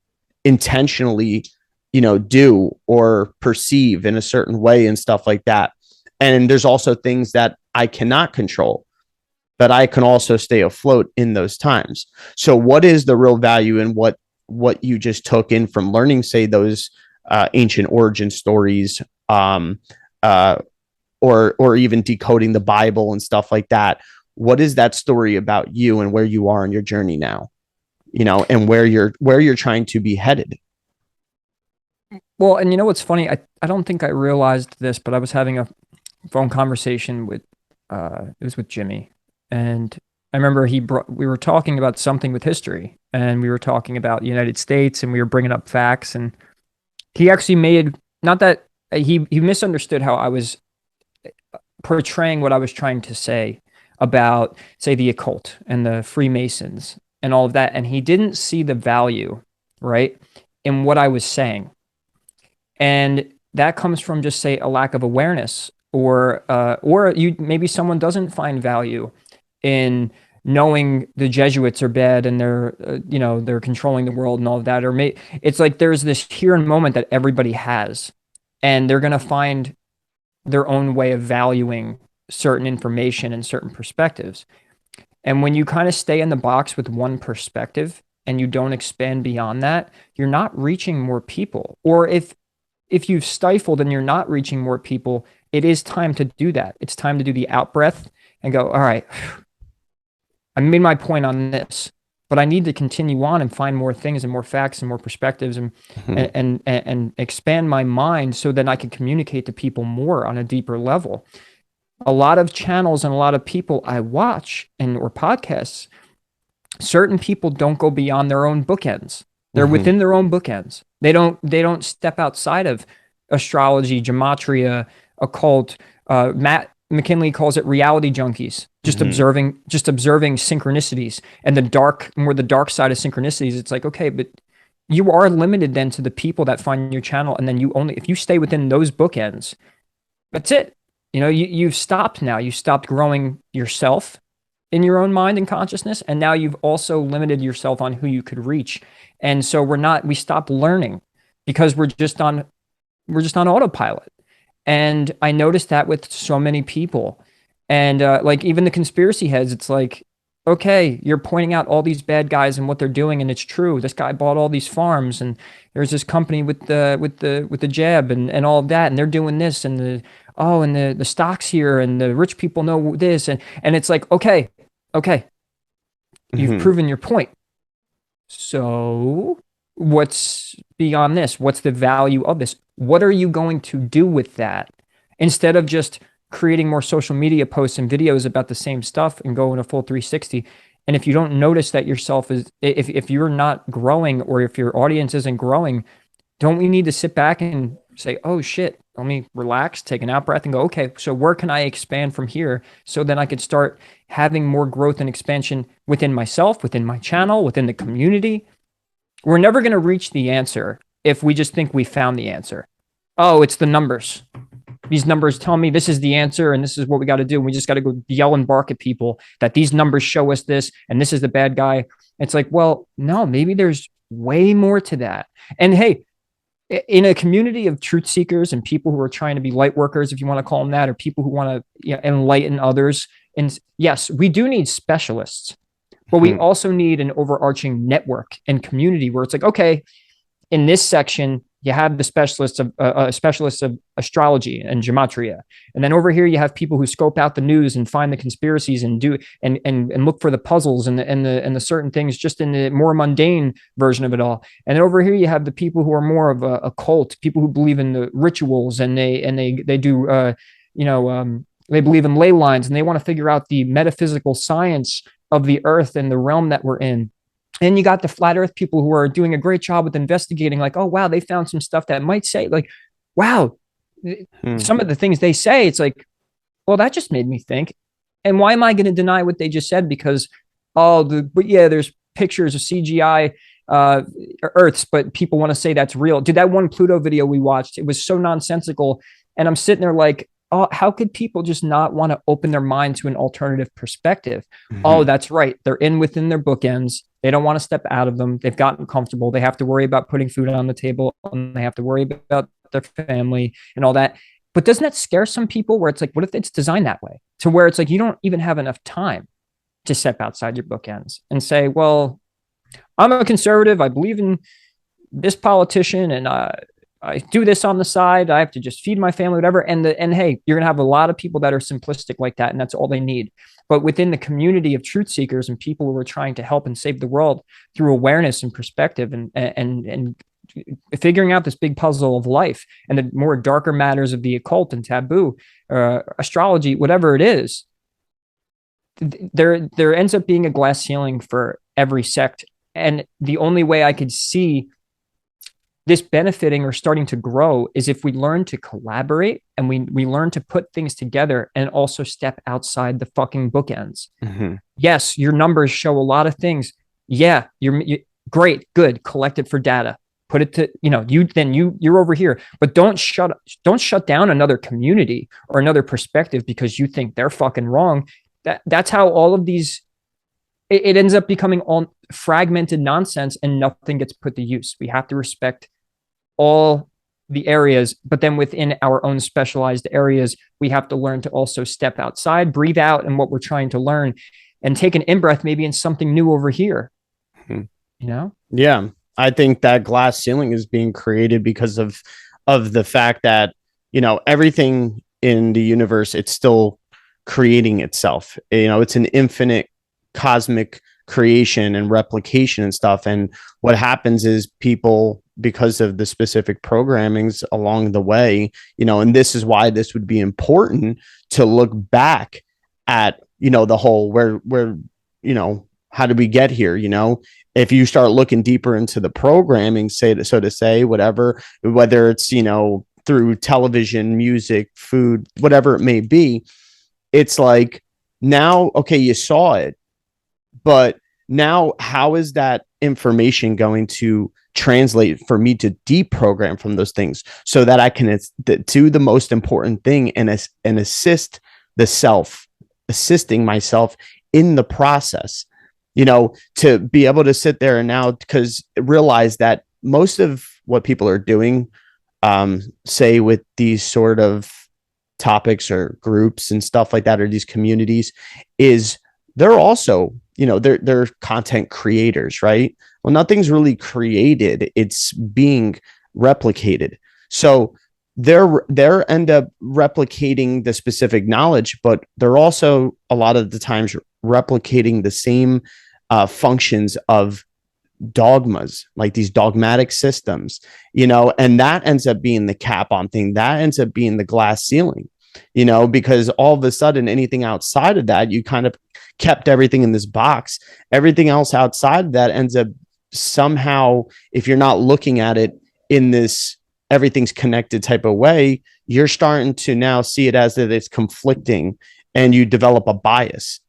intentionally, do or perceive in a certain way and stuff like that. And there's also things that I cannot control, but I can also stay afloat in those times. So what is the real value in what what you just took in from learning, say, those ancient origin stories, uh, or even decoding the Bible and stuff like that. What is that story about you and where you are in your journey now? And where you're trying to be headed. Well, and you know what's funny? I don't think I realized this, but I was having a phone conversation with it was with Jimmy, and I remember we were talking about something with history, and we were talking about the United States, and we were bringing up facts, and he actually made, not that he misunderstood how I was portraying what I was trying to say about, say, the occult and the Freemasons and all of that, and he didn't see the value, right, in what I was saying. And that comes from, just say, a lack of awareness, or you, maybe someone doesn't find value in knowing the Jesuits are bad and they're they're controlling the world and all of that, it's like there's this here and moment that everybody has, and they're going to find their own way of valuing certain information and certain perspectives. And when you kind of stay in the box with one perspective and you don't expand beyond that, you're not reaching more people. Or if you've stifled and you're not reaching more people, it is time to do that. It's time to do the out breath and go, all right, I made my point on this, but I need to continue on and find more things and more facts and more perspectives, and Mhm. and expand my mind so that I can communicate to people more on a deeper level. A lot of channels and a lot of people I watch and or podcasts, certain people don't go beyond their own bookends. They're Mhm. within their own bookends. They don't step outside of astrology, gematria, occult. Matt McKinley calls it reality junkies, Mhm. just observing synchronicities and the dark side of synchronicities. It's like, okay, but you are limited then to the people that find your channel, and then if you stay within those bookends, that's it. You've stopped now. You stopped growing yourself in your own mind and consciousness, and now you've also limited yourself on who you could reach. And so we stopped learning because we're just on autopilot. And I noticed that with so many people. And like even the conspiracy heads, it's like, okay, you're pointing out all these bad guys and what they're doing, and it's true. This guy bought all these farms, and there's this company with the jab and all of that, and they're doing this, and the stocks here, and the rich people know this, and it's like, okay, you've Mhm. proven your point. So what's beyond this? What's the value of this? What are you going to do with that? Instead of just creating more social media posts and videos about the same stuff and going a full 360. And if you don't notice that yourself is, if you're not growing, or if your audience isn't growing, don't we need to sit back and say, oh shit, let me relax, take an out breath and go, okay, so where can I expand from here? So then I could start having more growth and expansion within myself, within my channel, within the community. We're never going to reach the answer if we just think we found the answer. Oh, it's the numbers. These numbers tell me this is the answer and this is what we got to do. And we just got to go yell and bark at people that these numbers show us this and this is the bad guy. It's like, well, no, maybe there's way more to that. And hey, in a community of truth seekers and people who are trying to be light workers, if you want to call them that, or people who want to enlighten others, and yes, we do need specialists, but we Mhm. also need an overarching network and community where it's like, okay, in this section, you have the specialists of astrology and gematria, and then over here you have people who scope out the news and find the conspiracies and do and look for the puzzles and the certain things just in the more mundane version of it all. And then over here you have the people who are more of a cult, people who believe in the rituals, and they do they believe in ley lines, and they want to figure out the metaphysical science of the earth and the realm that we're in. And you got the flat earth people who are doing a great job with investigating, like, oh, wow, they found some stuff that might say, like, wow, Mhm. some of the things they say, it's like, well, that just made me think. And why am I going to deny what they just said? Because, but yeah, there's pictures of CGI uh, Earths, but people want to say that's real. Dude, that one Pluto video we watched, it was so nonsensical. And I'm sitting there like, oh, how could people just not want to open their mind to an alternative perspective? Oh, Mhm. that's right. They're within their bookends. They don't want to step out of them. They've gotten comfortable. They have to worry about putting food on the table, and they have to worry about their family and all that. But doesn't that scare some people, where it's like, what if it's designed that way, to where it's like you don't even have enough time to step outside your bookends and say, well, I'm a conservative. I believe in this politician, and I do this on the side. I have to just feed my family, whatever. And hey, you're gonna have a lot of people that are simplistic like that, and that's all they need. But within the community of truth seekers and people who are trying to help and save the world through awareness and perspective and figuring out this big puzzle of life and the more darker matters of the occult and taboo, astrology, whatever it is, there ends up being a glass ceiling for every sect. And the only way I could see this benefiting or starting to grow is if we learn to collaborate and we learn to put things together and also step outside the fucking bookends. Mm-hmm. Yes, your numbers show a lot of things. Yeah, you're great, good, collect it for data. Put it to, you're over here, but don't shut down another community or another perspective because you think they're fucking wrong. That's how all of these, it ends up becoming all fragmented nonsense and nothing gets put to use. We have to respect all the areas, but then within our own specialized areas, we have to learn to also step outside, breathe out in what we're trying to learn, and take an in-breath maybe in something new over here. Yeah, I think that glass ceiling is being created because of the fact that everything in the universe, it's still creating itself. It's an infinite cosmic creation and replication and stuff. And what happens is people, because of the specific programmings along the way, and this is why this would be important to look back at, the whole where, how did we get here? If you start looking deeper into the programming, so to say, whatever, whether it's, through television, music, food, whatever it may be, it's like, now, okay, you saw it, but now how is that information going to translate for me to deprogram from those things so that I can do the most important thing and assist the self, assisting myself in the process, to be able to sit there and now, because realize that most of what people are doing, say with these sort of topics or groups and stuff like that, or these communities, is they're also, they're content creators, right? Well, nothing's really created, it's being replicated. So they're end up replicating the specific knowledge, but they're also a lot of the times replicating the same functions of dogmas, like these dogmatic systems, and that ends up being the cap on thing, that ends up being the glass ceiling, because all of a sudden anything outside of that, you kind of kept everything in this box. Everything else outside of that ends up somehow, if you're not looking at it in this everything's connected type of way, you're starting to now see it as that it's conflicting and you develop a bias.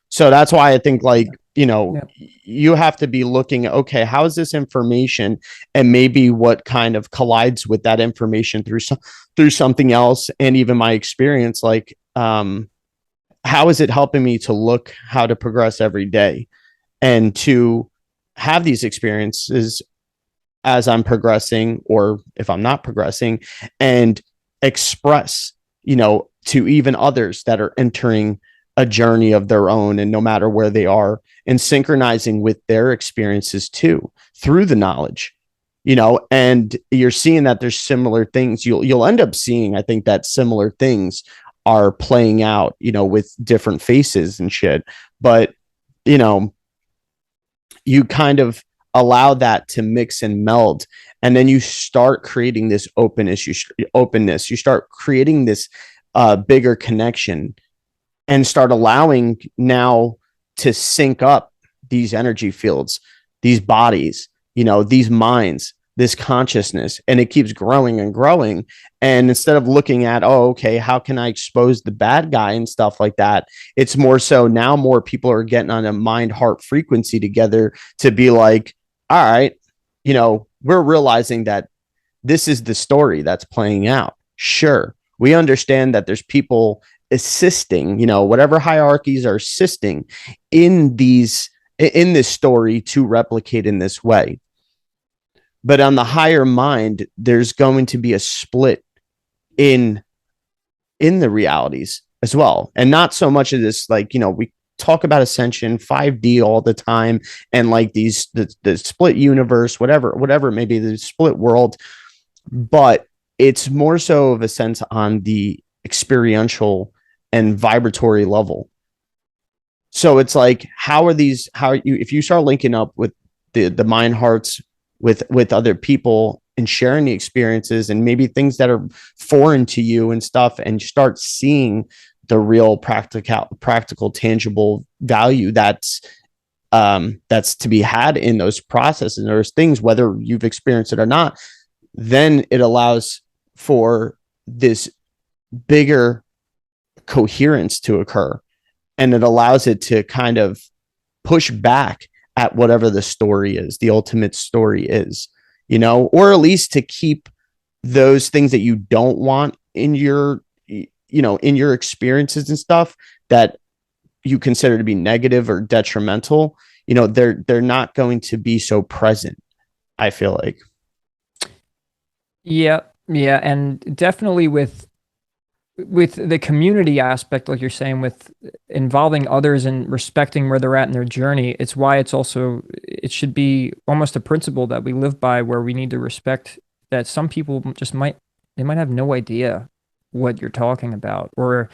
So that's why I think, like, you have to be looking, okay, how is this information, and maybe what kind of collides with that information through something else, and even my experience, like, how is it helping me to look how to progress every day and to have these experiences as I'm progressing, or if I'm not progressing, and express, to even others that are entering a journey of their own, and no matter where they are, and synchronizing with their experiences too, through the knowledge, and you're seeing that there's similar things. You'll end up seeing, I think, that similar things are playing out, with different faces and shit. But, you kind of allow that to mix and meld. And then you start creating this openness. You start creating this bigger connection, and start allowing now to sync up these energy fields, these bodies, these minds, this consciousness, and it keeps growing and growing. And instead of looking at, oh, okay, how can I expose the bad guy and stuff like that, it's more so now more people are getting on a mind heart frequency together to be like, all right, we're realizing that this is the story that's playing out. Sure, we understand that there's people assisting, whatever hierarchies are assisting in this story to replicate in this way. But on the higher mind, there's going to be a split in the realities as well. And not so much of this, like, talk about ascension, 5D all the time, and like the split universe, whatever it may be, the split world, but it's more so of a sense on the experiential and vibratory level. So it's like, how are you, if you start linking up with the mind hearts with other people and sharing the experiences and maybe things that are foreign to you and stuff, and you start seeing the real practical tangible value that's to be had in those processes and those things, whether you've experienced it or not, then it allows for this bigger coherence to occur, and it allows it to kind of push back at whatever the story is, the ultimate story is, or at least to keep those things that you don't want in in your experiences and stuff that you consider to be negative or detrimental. They're not going to be so present, I feel like. Yeah, yeah, and definitely with the community aspect, like you're saying, with involving others and respecting where they're at in their journey, it's why it should be almost a principle that we live by, where we need to respect that some people they might have no idea what you're talking about, or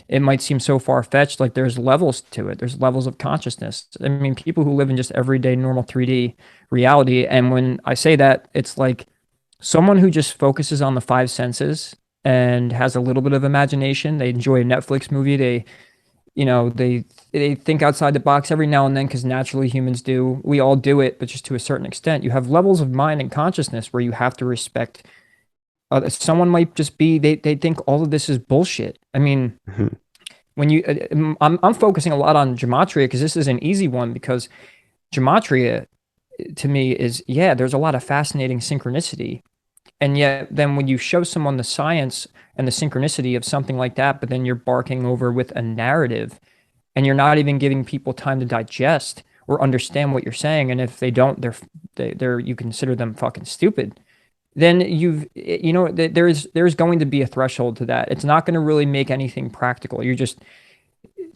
it might seem so far-fetched. Like there's levels to it. There's levels of consciousness. I mean, people who live in just everyday normal 3D reality. And when I say that, it's like someone who just focuses on the five senses and has a little bit of imagination. They enjoy a Netflix movie. They think outside the box every now and then, because naturally humans do. We all do it, but just to a certain extent. You have levels of mind and consciousness where you have to respect. Someone might just be they think all of this is bullshit. I mean, Mhm. when you I'm focusing a lot on gematria because this is an easy one, because gematria to me is, yeah, there's a lot of fascinating synchronicity. And yet, then when you show someone the science and the synchronicity of something like that, but then you're barking over with a narrative and you're not even giving people time to digest or understand what you're saying. And if they don't, they're you consider them fucking stupid. Then there's going to be a threshold to that. It's not going to really make anything practical. It's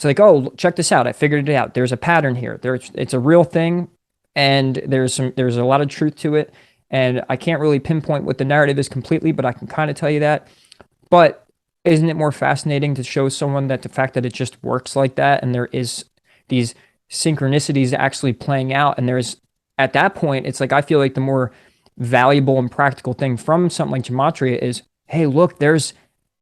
like, oh, check this out. I figured it out. There's a pattern here. It's a real thing, and there's a lot of truth to it. And I can't really pinpoint what the narrative is completely, but I can kind of tell you that. But isn't it more fascinating to show someone that the fact that it just works like that, and there is these synchronicities actually playing out, and there's at that point, it's like I feel like the more valuable and practical thing from something like gematria is, hey, look, there's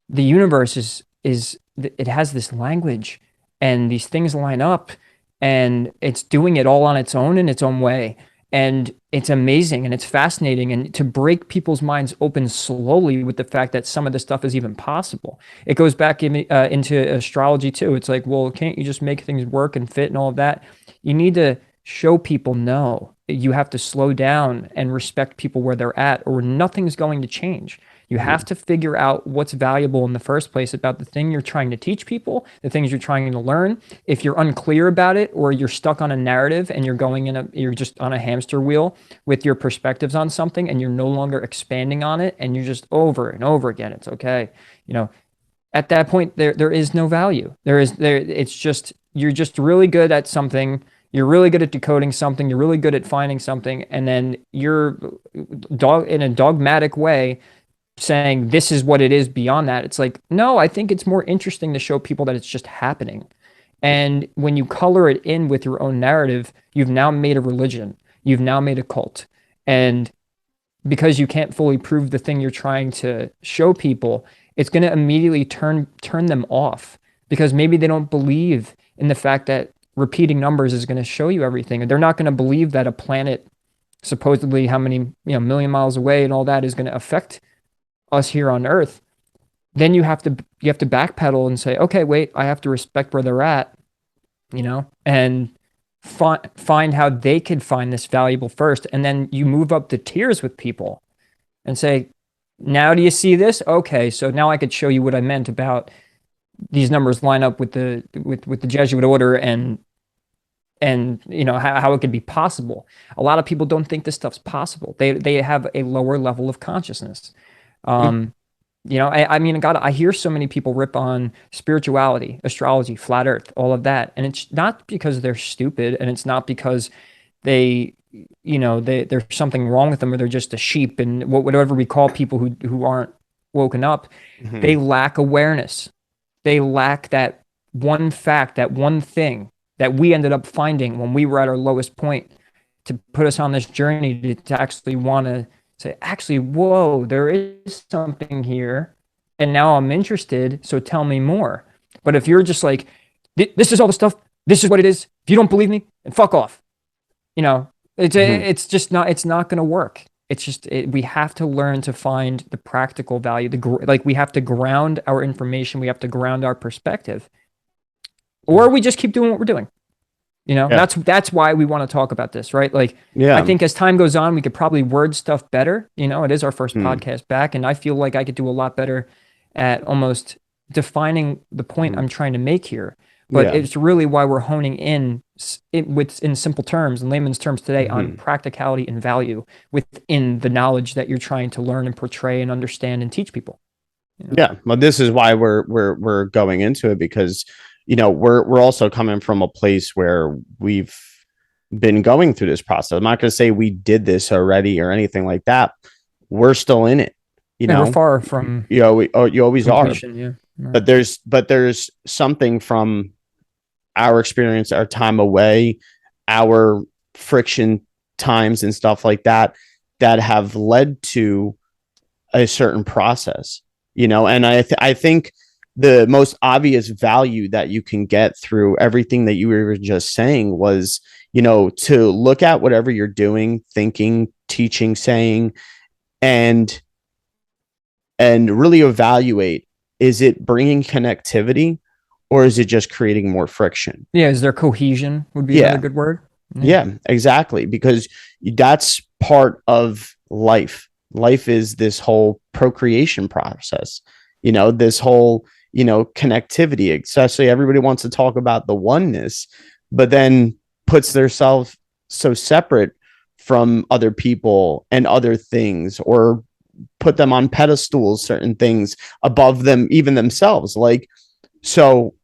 the universe is it has this language and these things line up, and it's doing it all on its own in its own way, and it's amazing and it's fascinating, and to break people's minds open slowly with the fact that some of this stuff is even possible. It goes back into astrology too. It's like, well, can't you just make things work and fit and all of that? You need to show people, no, you have to slow down and respect people where they're at, or nothing's going to change. You have to figure out what's valuable in the first place about the thing you're trying to teach people, the things you're trying to learn. If you're unclear about it, or you're stuck on a narrative and you're just on a hamster wheel with your perspectives on something, and you're no longer expanding on it, and you're just over and over again, it's okay. You know, at that point, there is no value. It's just, you're just really good at something. You're really good at decoding something. You're really good at finding something, and then you're in a dogmatic way saying this is what it is beyond that. It's like, no, I think it's more interesting to show people that it's just happening. And when you color it in with your own narrative, you've now made a religion. You've now made a cult. And because you can't fully prove the thing you're trying to show people, it's going to immediately turn them off, because maybe they don't believe in the fact that repeating numbers is going to show you everything. And they're not going to believe that a planet supposedly how many, million miles away and all that is going to affect us here on Earth. Then you have to backpedal and say, okay, wait, I have to respect where they're at, and find how they could find this valuable first. And then you move up the tiers with people and say, now do you see this? Okay, so now I could show you what I meant about these numbers line up with the Jesuit order, and how it could be possible. A lot of people don't think this stuff's possible. They have a lower level of consciousness. Um, I mean, God, I hear so many people rip on spirituality, astrology, flat earth, all of that. And it's not because they're stupid, and it's not because they, there's something wrong with them, or they're just a sheep, and whatever we call people who aren't woken up. Mm-hmm. They lack awareness. They lack that one fact, that one thing that we ended up finding when we were at our lowest point, to put us on this journey to actually want to say, actually, whoa, there is something here. And now I'm interested. So tell me more. But if you're just like, this is all the stuff, this is what it is. If you don't believe me, then fuck off. Mm-hmm. It's just not, it's not going to work. It's just, we have to learn to find the practical value. Like, we have to ground our information. We have to ground our perspective, or we just keep doing what we're doing. Yeah. That's why we want to talk about this, right? Like, I Yeah. think as time goes on, we could probably word stuff better. It is our first Mm-hmm. podcast back, and I feel like I could do a lot better at almost defining the point I'm trying to make here. But Yeah. it's really why we're honing in in simple terms, in layman's terms today, on Mm-hmm. practicality and value within the knowledge that you're trying to learn and portray and understand and teach people. Yeah. Well, this is why we're going into it, because we're also coming from a place where we've been going through this process. I'm not going to say we did this already or anything like that. We're still in it. And we're far from You always completion. are. Yeah. Right. But there's something from our experience, our time away, our friction times and stuff like that, that have led to a certain process, and I think the most obvious value that you can get through everything that you were just saying was, to look at whatever you're doing, thinking, teaching, saying, and really evaluate, is it bringing connectivity, or is it just creating more friction? Yeah. Is there cohesion would be another Yeah. good word. Yeah. Yeah, exactly. Because that's part of life. Life is this whole procreation process, this whole, connectivity. Especially everybody wants to talk about the oneness, but then puts themselves so separate from other people and other things, or put them on pedestals, certain things above them, even themselves. Like, so,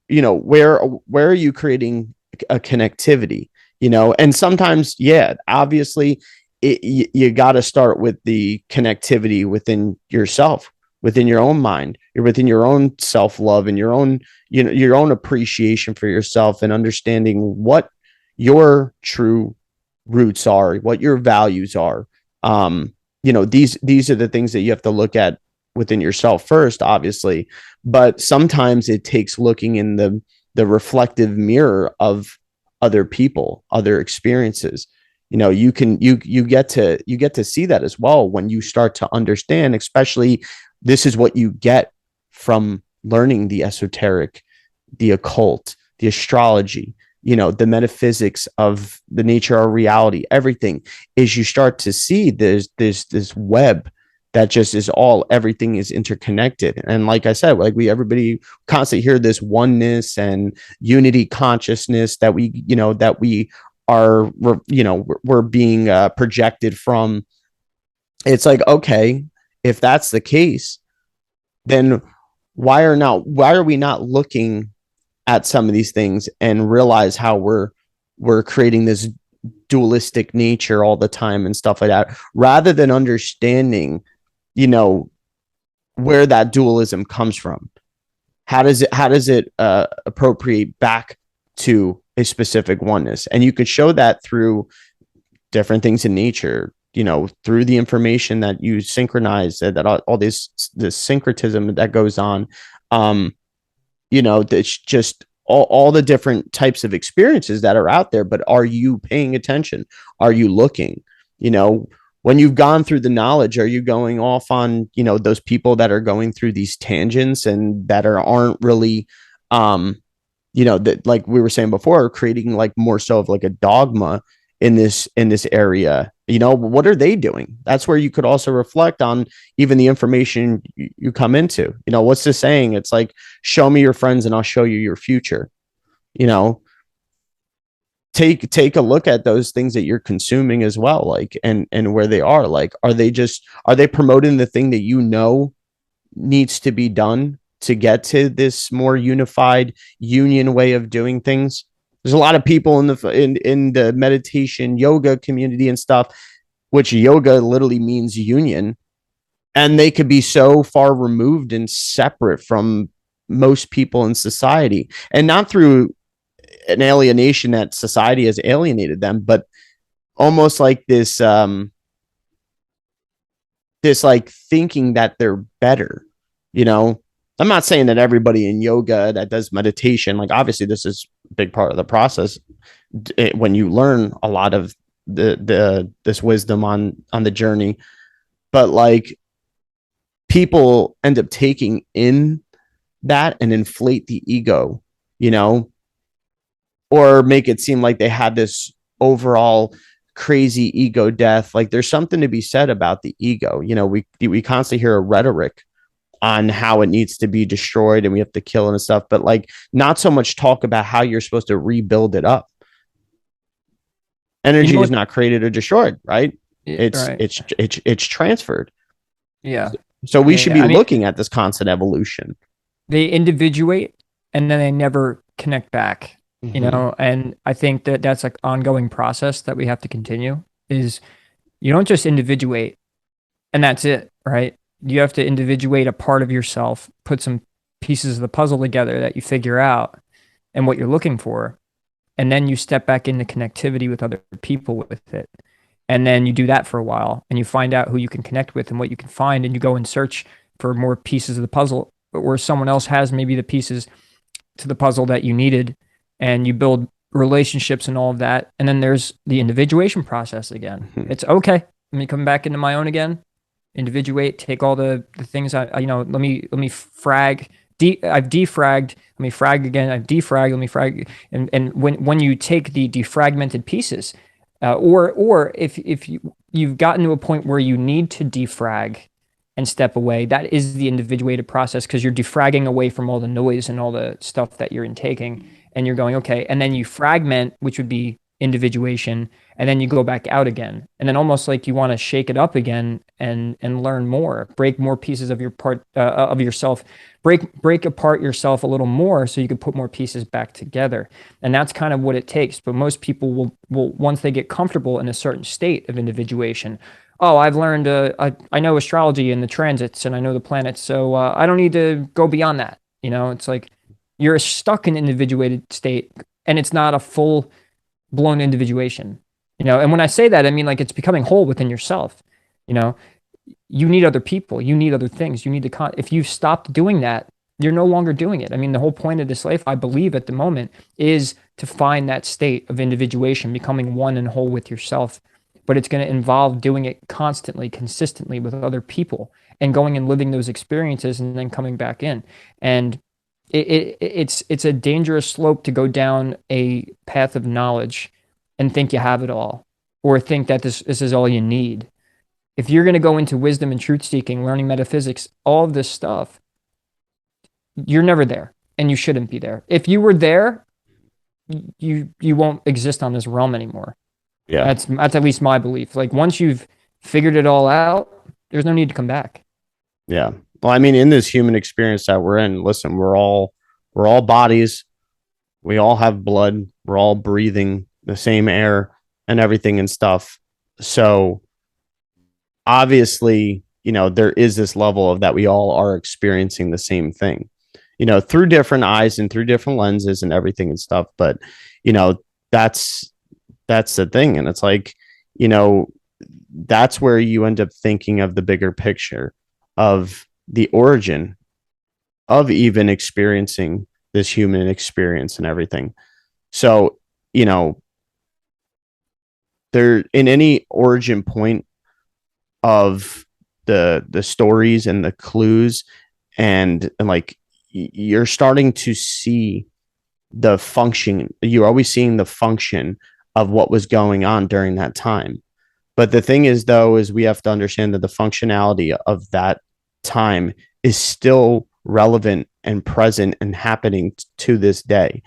where are you creating a connectivity? And sometimes, yeah, obviously you got to start with the connectivity within yourself, within your own mind, you're within your own self-love and your own, your own appreciation for yourself, and understanding what your true roots are, what your values are. These are the things that you have to look at within yourself first, obviously, but sometimes it takes looking in the reflective mirror of other people, other experiences. You get to see that as well when you start to understand. Especially, this is what you get from learning the esoteric, the occult, the astrology, the metaphysics of the nature of reality. Everything is, you start to see there's this web that just is all, everything is interconnected. And like I said, like everybody constantly hear this oneness and unity consciousness that we are, we're being projected from. It's like, okay, if that's the case, then why are we not looking at some of these things and realize how we're creating this dualistic nature all the time and stuff like that, rather than understanding, where that dualism comes from? How does it appropriate back to a specific oneness? And you could show that through different things in nature, through the information that you synchronize, that all this syncretism that goes on. That's just all the different types of experiences that are out there. But are you paying attention? Are you looking? When you've gone through the knowledge, are you going off on, those people that are going through these tangents and that aren't really, that, like we were saying before, creating like more so of like a dogma in this area? What are they doing? That's where you could also reflect on even the information you come into. What's the saying? It's like, show me your friends and I'll show you your future. you know take a look at those things that you're consuming as well, like, and where they are. Like, are they promoting the thing that needs to be done to get to this more unified union way of doing things. There's a lot of people in the meditation yoga community and stuff, which yoga literally means union, and they could be so far removed and separate from most people in society, and not through an alienation that society has alienated them, but almost like this like thinking that they're better, you know. I'm not saying that everybody in yoga that does meditation, like obviously this is a big part of the process, when you learn a lot of the this wisdom on the journey, but like people end up taking in that and inflate the ego, you know, or make it seem like they had this overall crazy ego death. Like there's something to be said about the ego. You know, we constantly hear a rhetoric on how it needs to be destroyed and we have to kill it and stuff, but like not so much talk about how you're supposed to rebuild it up. You know Energy is what? not created or destroyed, right? It's Right. it's transferred. Yeah. So we Yeah. should Yeah. be I mean, looking at this constant evolution. they individuate and then they never connect back, Mm-hmm. and I think that that's like ongoing process that we have to continue is you don't just individuate and that's it, right? You have to individuate a part of yourself, put some pieces of the puzzle together that you figure out and what you're looking for. And then you step back into connectivity with other people with it. And then you do that for a while and you find out who you can connect with and what you can find. And you go and search for more pieces of the puzzle where someone else has maybe the pieces to the puzzle that you needed. And you build relationships and all of that. And then there's the individuation process again. Mm-hmm. It's okay. Let me come back into my own again, individuate, take all the things let me frag. I've defragged. Let me frag again. I've defragged. Let me frag. And when you take the defragmented pieces, or if you've gotten to a point where you need to defrag and step away, that is the individuated process because you're defragging away from all the noise and all the stuff that you're intaking, and you're going okay, and then you fragment, which would be individuation, and then you go back out again, and then almost like you want to shake it up again and learn more, break more pieces of your part of yourself, break apart yourself a little more so you can put more pieces back together, and that's kind of what it takes. But most people will once they get comfortable in a certain state of individuation, oh, I've learned, I know astrology and the transits and I know the planets, so I don't need to go beyond that. It's like you're stuck in an individuated state, and it's not a full blown individuation. And when I say that, I mean like it's becoming whole within yourself. You know, you need other people, you need other things, you need if you've stopped doing that, you're no longer doing it. I mean, the whole point of this life, I believe at the moment, is to find that state of individuation, becoming one and whole with yourself. But it's going to involve doing it constantly, consistently with other people and going and living those experiences and then coming back in. And it's a dangerous slope to go down a path of knowledge and think you have it all, or think that this is all you need. If you're going to go into wisdom and truth seeking, learning metaphysics, all of this stuff, you're never there, and you shouldn't be there. If you were there, you won't exist on this realm anymore. Yeah. That's at least my belief. Like once you've figured it all out, there's no need to come back. Yeah. Well, I mean, in this human experience that we're in, listen, we're all bodies. We all have blood. We're all breathing the same air and everything and stuff. So obviously, there is this level of that we all are experiencing the same thing, through different eyes and through different lenses and everything and stuff. But, you know, that's that's the thing. And it's like, you know, that's where you end up thinking of the bigger picture of the origin of even experiencing this human experience and everything. So, you know, there in any origin point of the stories and the clues and like you're starting to see the function, you're always seeing the function of what was going on during that time. But the thing is, though, is we have to understand that the functionality of that time is still relevant and present and happening to this day.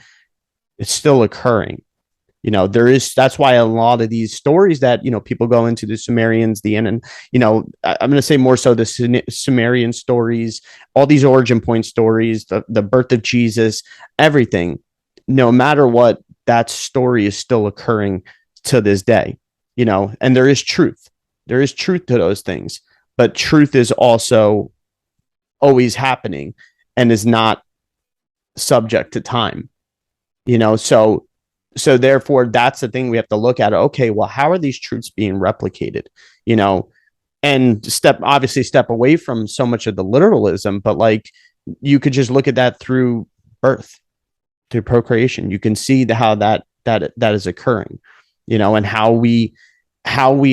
It's still occurring. That's why a lot of these stories that, people go into the Sumerians, and, I'm going to say more so the Sumerian stories, all these origin point stories, the birth of Jesus, everything, no matter what, that story is still occurring to this day, and there is truth. There is truth to those things, but truth is also always happening and is not subject to time, so therefore that's the thing we have to look at. Okay, well, how are these truths being replicated, you know and step away from so much of the literalism, but like you could just look at that through birth, through procreation. You can see how that is occurring, and how we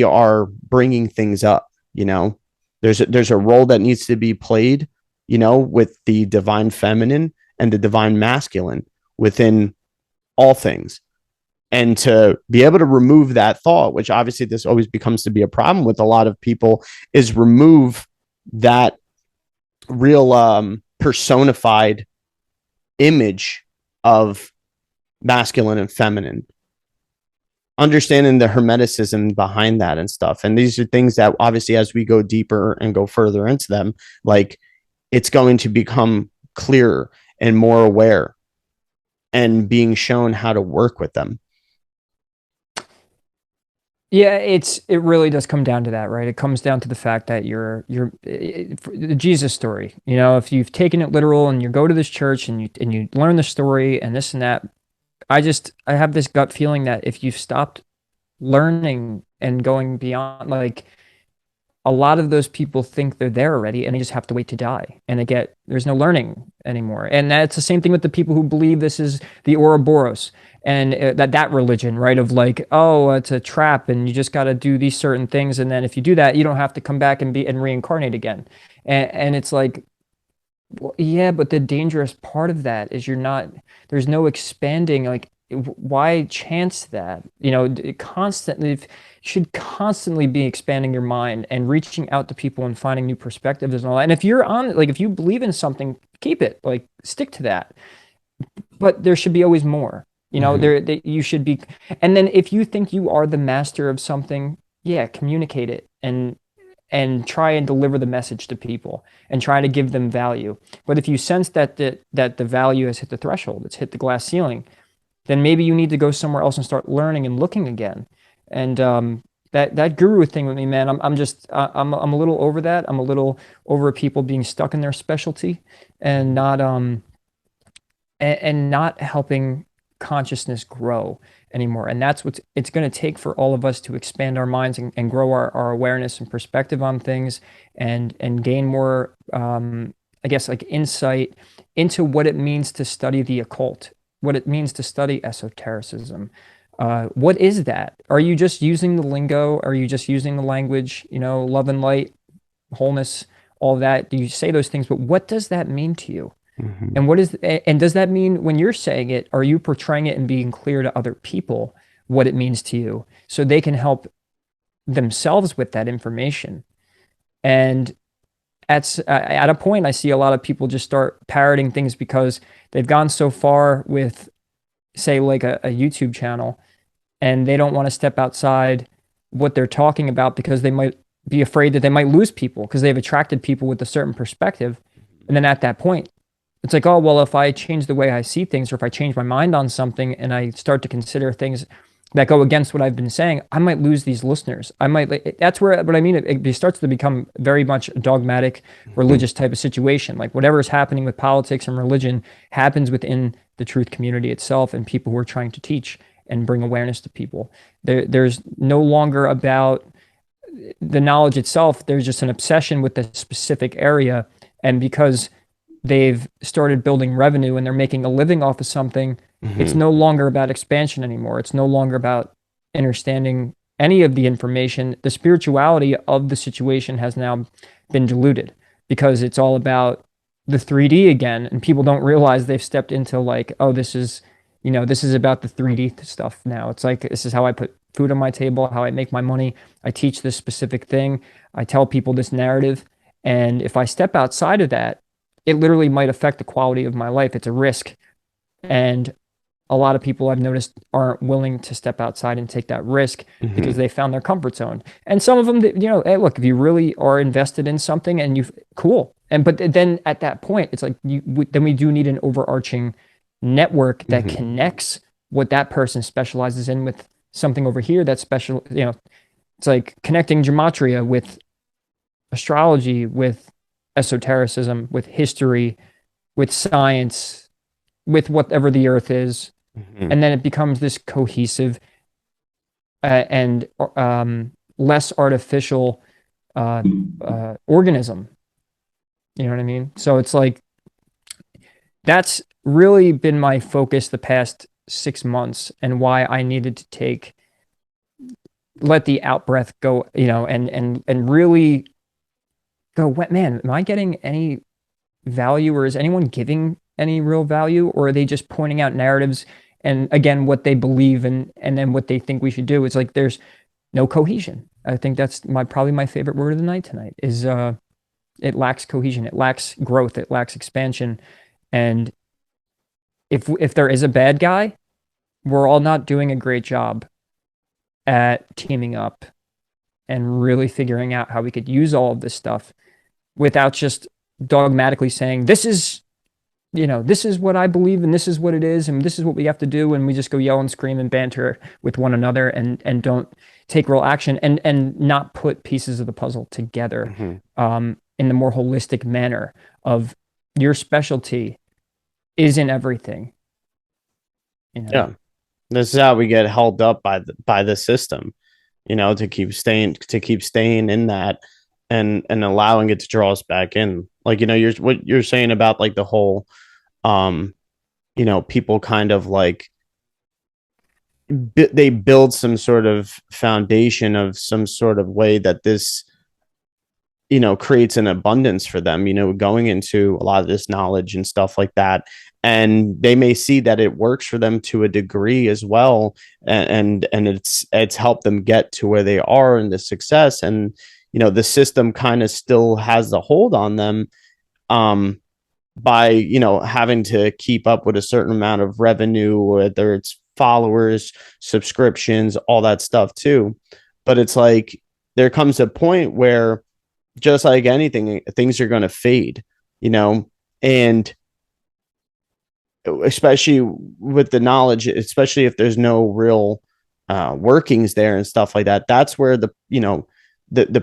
are bringing things up. There's a role that needs to be played, with the divine feminine and the divine masculine within all things. And to be able to remove that thought, which obviously this always becomes to be a problem with a lot of people, is remove that real personified image of masculine and feminine, understanding the hermeticism behind that and stuff. And these are things that obviously, as we go deeper and go further into them, like it's going to become clearer and more aware and being shown how to work with them. Yeah, it really does come down to that, right? It comes down to the fact that the Jesus story. If you've taken it literal and you go to this church and you learn the story and this and that, I have this gut feeling that if you've stopped learning and going beyond, like, a lot of those people think they're there already and they just have to wait to die, and there's no learning anymore. And that's the same thing with the people who believe this is the Ouroboros and that religion, right? Of like, oh, it's a trap and you just got to do these certain things. And then if you do that, you don't have to come back and reincarnate again. And it's like, well, yeah, but the dangerous part of that is there's no expanding. Like, why chance that? You should constantly be expanding your mind and reaching out to people and finding new perspectives and all that. And if you believe in something, keep it, like, stick to that. But there should be always more. You should be. And then if you think you are the master of something, yeah, communicate it and try and deliver the message to people and try to give them value. But if you sense that the value has hit the threshold, it's hit the glass ceiling, then maybe you need to go somewhere else and start learning and looking again. And that guru thing with me, man, I'm a little over that. I'm a little over people being stuck in their specialty and not helping consciousness grow anymore. And that's what it's going to take for all of us to expand our minds and grow our awareness and perspective on things and gain more, I guess, like, insight into what it means to study the occult, what it means to study esotericism. What is that? Are you just using the lingo? Are you just using the language, love and light, wholeness, all that? Do you say those things, but what does that mean to you? Mm-hmm. And does that mean, when you're saying it, are you portraying it and being clear to other people what it means to you so they can help themselves with that information? And at a point, I see a lot of people just start parroting things because they've gone so far with, say, like a YouTube channel, and they don't want to step outside what they're talking about because they might be afraid that they might lose people because they've attracted people with a certain perspective. And then at that point, it's like, oh, well, if I change the way I see things, or if I change my mind on something and I start to consider things that go against what I've been saying, I might lose these listeners. That's what I mean. It starts to become very much a dogmatic, religious type of situation. Like, whatever is happening with politics and religion happens within the truth community itself and people who are trying to teach and bring awareness to people. There's no longer about the knowledge itself. There's just an obsession with the specific area. And because they've started building revenue and they're making a living off of something, it's no longer about expansion anymore. It's no longer about understanding any of the information. The spirituality of the situation has now been diluted because it's all about the 3D again. And people don't realize they've stepped into, like, oh, this is about the 3D stuff now. It's like, this is how I put food on my table, how I make my money. I teach this specific thing. I tell people this narrative. And if I step outside of that, it literally might affect the quality of my life. It's a risk. And a lot of people I've noticed aren't willing to step outside and take that risk because Hmm. they found their comfort zone. And some of them, you know, hey, look, if you really are invested in something and you've cool. And but then at that point, it's like then we do need an overarching network that Hmm. connects what that person specializes in with something over here that's special. You know, it's like connecting gematria with astrology, with esotericism, with history, with science, with whatever the earth is. Hmm. And then it becomes this cohesive and less artificial uh, organism. You know what I mean? So it's like that's really been my focus the past 6 months and why I needed to let the out breath go, you know, and really go, what man, am I getting any value or is anyone giving any real value or are they just pointing out narratives and again what they believe and then what they think we should do? It's like there's no cohesion. I think that's probably my favorite word of the night tonight is it lacks cohesion, it lacks growth, it lacks expansion. And if there is a bad guy, we're all not doing a great job at teaming up and really figuring out how we could use all of this stuff without just dogmatically saying this is, you know, this is what I believe and this is what it is and this is what we have to do, and we just go yell and scream and banter with one another and don't take real action and not put pieces of the puzzle together Hmm. in the more holistic manner of your specialty isn't everything, you know. Yeah. This is how we get held up by the system, to keep staying in that and allowing it to draw us back in. Like, you're what you're saying about like the whole um, people kind of like they build some sort of foundation of some sort of way that this creates an abundance for them, going into a lot of this knowledge and stuff like that. And they may see that it works for them to a degree as well. And it's helped them get to where they are in the success. And, the system kind of still has the hold on them, um, by, having to keep up with a certain amount of revenue, whether it's followers, subscriptions, all that stuff too. But it's like, there comes a point where, just like anything, things are going to fade, and especially with the knowledge, especially if there's no real workings there and stuff like that. That's where the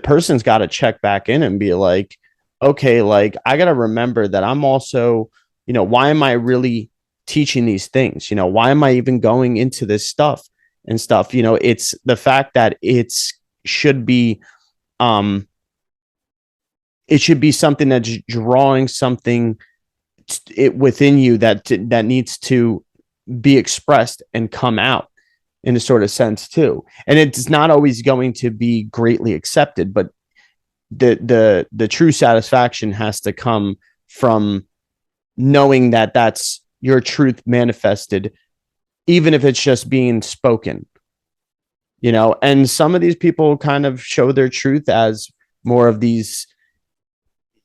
person's got to check back in and be like, okay, like I got to remember that I'm also, why am I really teaching these things? Why am I even going into this stuff and stuff? It's the fact that should be, um, it should be something that's drawing something within you that needs to be expressed and come out in a sort of sense too. And it's not always going to be greatly accepted, but the true satisfaction has to come from knowing that that's your truth manifested, even if it's just being spoken. And some of these people kind of show their truth as more of these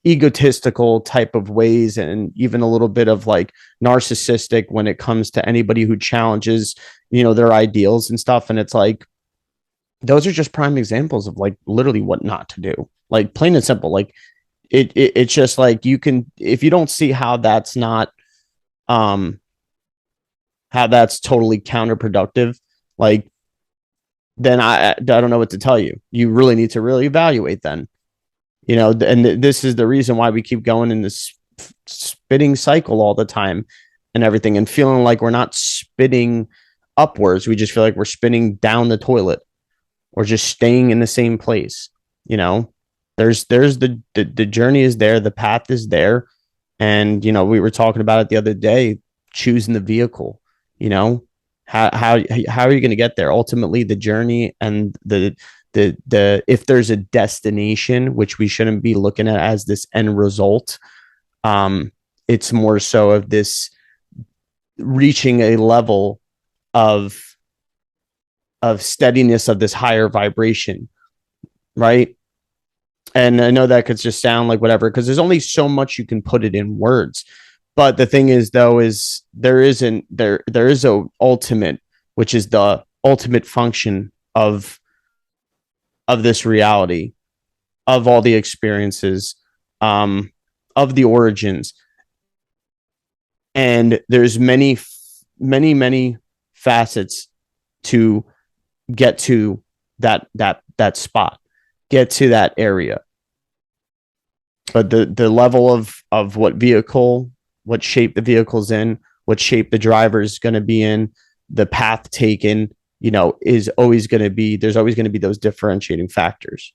egotistical type of ways, and even a little bit of like narcissistic when it comes to anybody who challenges their ideals and stuff. And it's like, those are just prime examples of like literally what not to do, like plain and simple. Like it's just like, you can, if you don't see how that's not um how that's totally counterproductive, like, then I don't know what to tell you. You really need to really evaluate then. And this is the reason why we keep going in this spitting cycle all the time and everything, and feeling like we're not spitting upwards. We just feel like we're spinning down the toilet or just staying in the same place. There's the journey is there, the path is there. And, we were talking about it the other day, choosing the vehicle, you know, how are you going to get there? Ultimately, the journey and the if there's a destination, which we shouldn't be looking at as this end result, it's more so of this reaching a level of steadiness, of this higher vibration, right? And I know that could just sound like whatever, because there's only so much you can put it in words, But the thing is, though, is there is a ultimate, which is the ultimate function of this reality, of all the experiences, um, of the origins, and there's many facets to get to that spot, get to that area. But the level of what shape the vehicle's in, what shape the driver is going to be in, the path taken, is always going to be, there's always going to be those differentiating factors.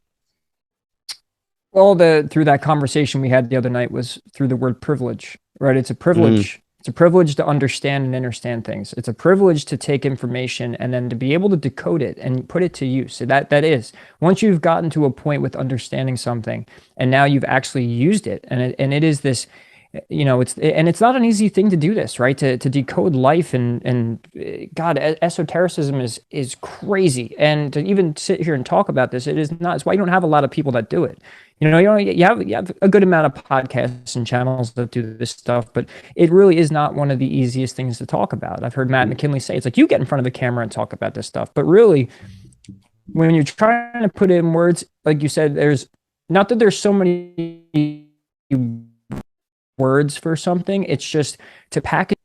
Well, the through that conversation we had the other night was through the word privilege, right? It's a Mm, privilege. It's a privilege to understand and understand things. It's a privilege to take information and then to be able to decode it and put it to use. So that is once you've gotten to a point with understanding something and now you've actually used it, and it is this, it's not an easy thing to do this, right? To decode life and God, esotericism is crazy, and to even sit here and talk about this, it is not. It's why you don't have a lot of people that do it. You have a good amount of podcasts and channels that do this stuff, but it really is not one of the easiest things to talk about. I've heard Matt McKinley say it's like you get in front of a camera and talk about this stuff, but really, when you're trying to put it in words, like you said, there's not that there's so many words for something. It's just to package,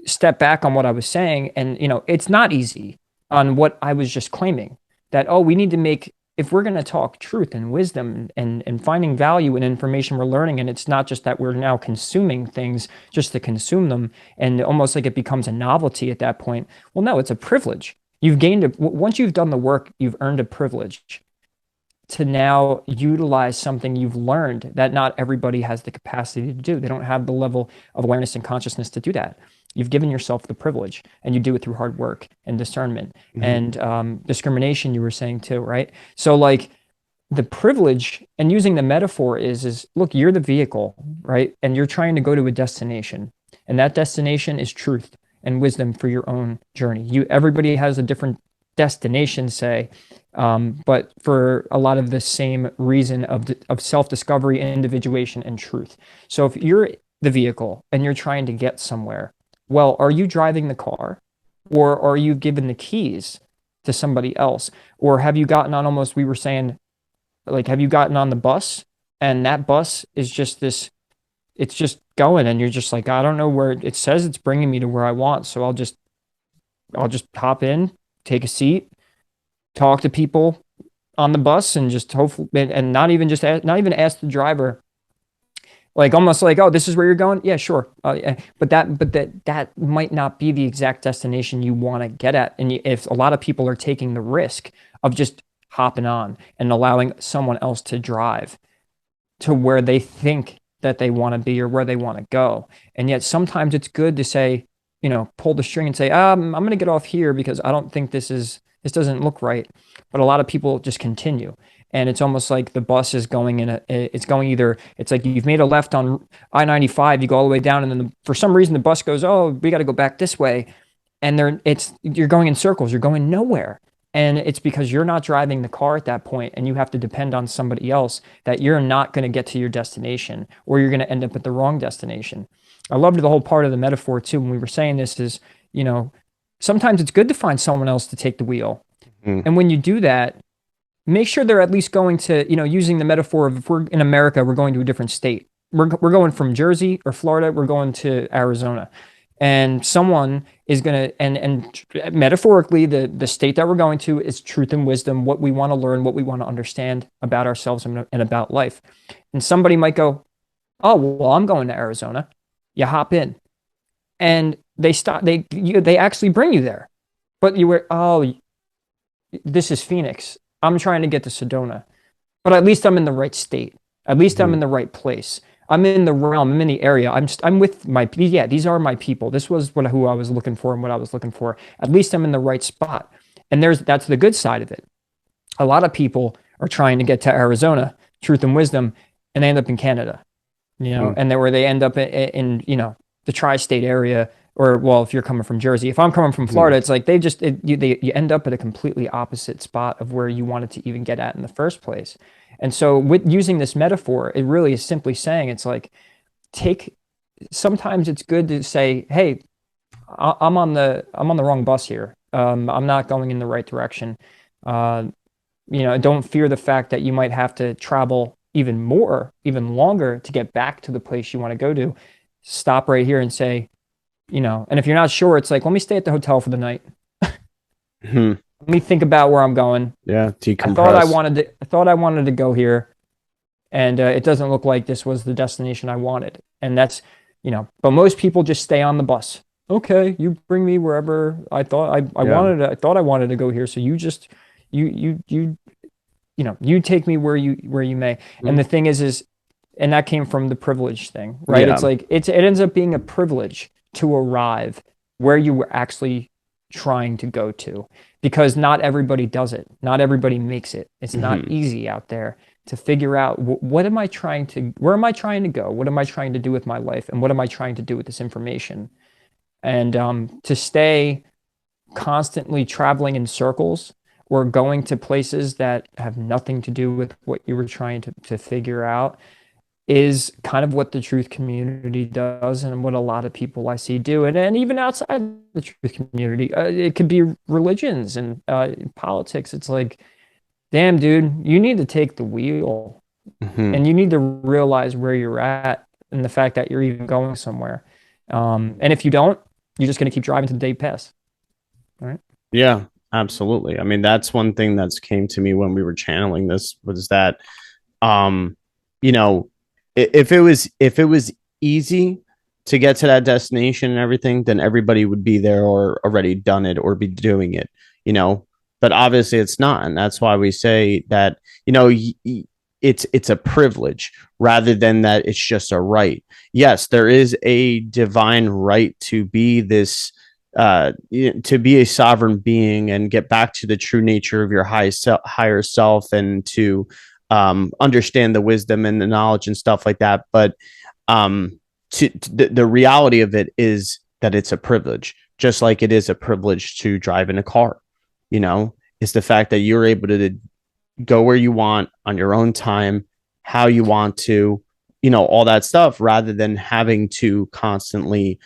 step back on what I was saying. And, it's not easy on what I was just claiming that, oh, we need to make, if we're going to talk truth and wisdom and finding value in information we're learning, and it's not just that we're now consuming things just to consume them and almost like it becomes a novelty at that point. Well, no, it's a privilege. You've gained once you've done the work, you've earned a privilege to now utilize something you've learned that not everybody has the capacity to do. They don't have the level of awareness and consciousness to do that. You've given yourself the privilege, and you do it through hard work and discernment and discrimination. You were saying too, right? So like the privilege and using the metaphor is look, you're the vehicle, right? And you're trying to go to a destination, and that destination is truth and wisdom for your own journey. Everybody has a different destination, say, but for a lot of the same reason of self-discovery, individuation, and truth. So if you're the vehicle and you're trying to get somewhere, well, are you driving the car, or are you given the keys to somebody else? Or have you gotten on, almost, we were saying, like, have you gotten on the bus and that bus is just this, it's just going and you're just like, I don't know where it says it's bringing me to where I want. So I'll just hop in, take a seat, talk to people on the bus, and just hopefully, and not even not even ask the driver, like almost like, oh, this is where you're going. Yeah, sure. Yeah. But that might not be the exact destination you want to get at. And if a lot of people are taking the risk of just hopping on and allowing someone else to drive to where they think that they want to be or where they want to go. And yet sometimes it's good to say, pull the string and say, I'm going to get off here because I don't think this doesn't look right. But a lot of people just continue. And it's almost like the bus is going it's going either, it's like you've made a left on I-95, you go all the way down, and then for some reason the bus goes, oh, we got to go back this way. And you're going in circles, you're going nowhere. And it's because you're not driving the car at that point, and you have to depend on somebody else, that you're not going to get to your destination, or you're going to end up at the wrong destination. I loved the whole part of the metaphor too. When we were saying this is, sometimes it's good to find someone else to take the wheel. mm, And when you do that, make sure they're at least going to, using the metaphor of, if we're in America, we're going to a different state. We're going from Jersey or Florida, we're going to Arizona. And someone is going to, and metaphorically, the state that we're going to is truth and wisdom, what we want to learn, what we want to understand about ourselves and about life. And somebody might go, oh, well, I'm going to Arizona. You hop in. And they actually bring you there. But you were, oh, this is Phoenix. I'm trying to get to Sedona, but at least I'm in the right state. At least I'm in the right place. I'm in the realm. I'm in the area. I'm with yeah, these are my people. This was who I was looking for and what I was looking for. At least I'm in the right spot. And that's the good side of it. A lot of people are trying to get to Arizona, truth and wisdom, and they end up in Canada, and where they end up in the tri-state area. Or, well, if you're coming from Jersey, if I'm coming from Florida, it's like you end up at a completely opposite spot of where you wanted to even get at in the first place. And so with using this metaphor, it really is simply saying, it's like, take sometimes it's good to say, hey, I'm on the wrong bus here. I'm not going in the right direction. Uh, don't fear the fact that you might have to travel even more, even longer to get back to the place you want to go to. Stop right here and say, and if you're not sure, it's like, let me stay at the hotel for the night. Hmm. Let me think about where I'm going. Yeah, I thought I decompress. wanted to, I thought I wanted to go here, and it doesn't look like this was the destination I wanted. And that's, but most people just stay on the bus. Okay, you bring me wherever I Yeah. wanted. I thought I wanted to go here, so you take me where you may. And Mm. the thing is, and that came from the privilege thing, right? It's Yeah. like it ends up being a privilege to arrive where you were actually trying to go to, because not everybody does it. Not everybody makes it. It's not Hmm. easy out there to figure out what am I trying to, where am I trying to go? What am I trying to do with my life? And what am I trying to do with this information? And to stay constantly traveling in circles or going to places that have nothing to do with what you were trying to figure out is kind of what the truth community does and what a lot of people I see do. And even outside the truth community, it could be religions and politics. It's like, damn, dude, you need to take the wheel Hmm. and you need to realize where you're at and the fact that you're even going somewhere. And if you don't, you're just going to keep driving to the day pass. All right. Yeah, absolutely. I mean, that's one thing that's came to me when we were channeling this was that, um, you know, if it was easy to get to that destination and everything, then everybody would be there or already done it or be doing it, you know. But obviously, it's not, and that's why we say that, it's a privilege rather than that it's just a right. Yes, there is a divine right to be this to be a sovereign being and get back to the true nature of your higher self and to understand the wisdom and the knowledge and stuff like that. But the reality of it is that it's a privilege, just like it is a privilege to drive in a car. You know, it's the fact that you're able to go where you want on your own time, how you want to, all that stuff, rather than having to constantly,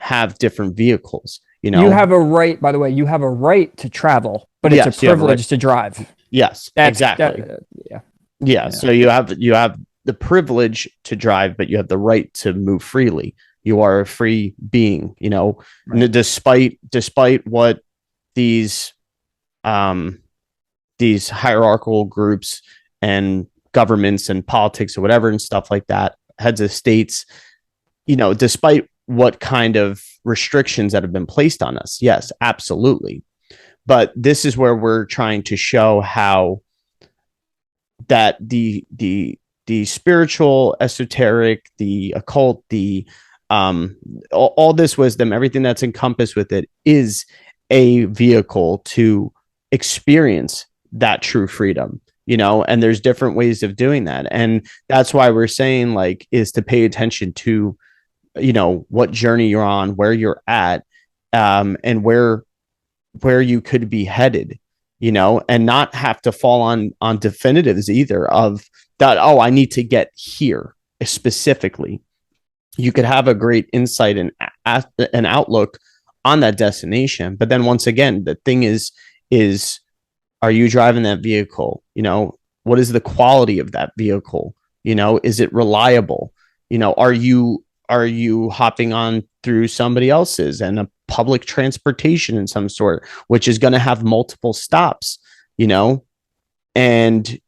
have different vehicles, You have a right, by the way, you have a right to travel, but it's a Yes, you have a right. privilege to drive. Yes, That's that. exactly. Yeah, Yeah. yeah, So you have the privilege to drive, but you have the right to move freely. You are a free being, right. despite what these um these hierarchical groups and governments and politics or whatever and stuff like that, heads of states, despite what kind of restrictions that have been placed on us. Yes, absolutely. But this is where we're trying to show how that the spiritual, esoteric, the occult, the all this wisdom, everything that's encompassed with it is a vehicle to experience that true freedom, and there's different ways of doing that. And that's why we're saying, like, is to pay attention to, what journey you're on, where you're at, and where you could be headed, and not have to fall on definitives either of that. Oh, I need to get here specifically. You could have a great insight and an outlook on that destination, but then once again, the thing is are you driving that vehicle? What is the quality of that vehicle? Is it reliable? Are you hopping on through somebody else's and a public transportation in some sort, which is going to have multiple stops, you know? And,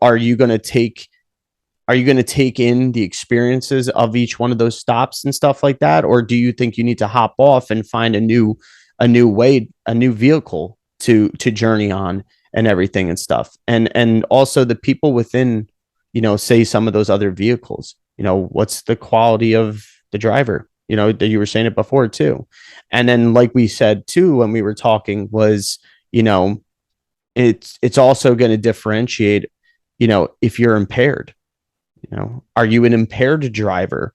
are you going to take in the experiences of each one of those stops and stuff like that? Or do you think you need to hop off and find a new vehicle to journey on and everything and stuff? And also the people within, say some of those other vehicles, what's the quality of the driver? That you were saying it before too. And then, like we said too, when we were talking was, you know, it's also going to differentiate, if you're impaired, are you an impaired driver?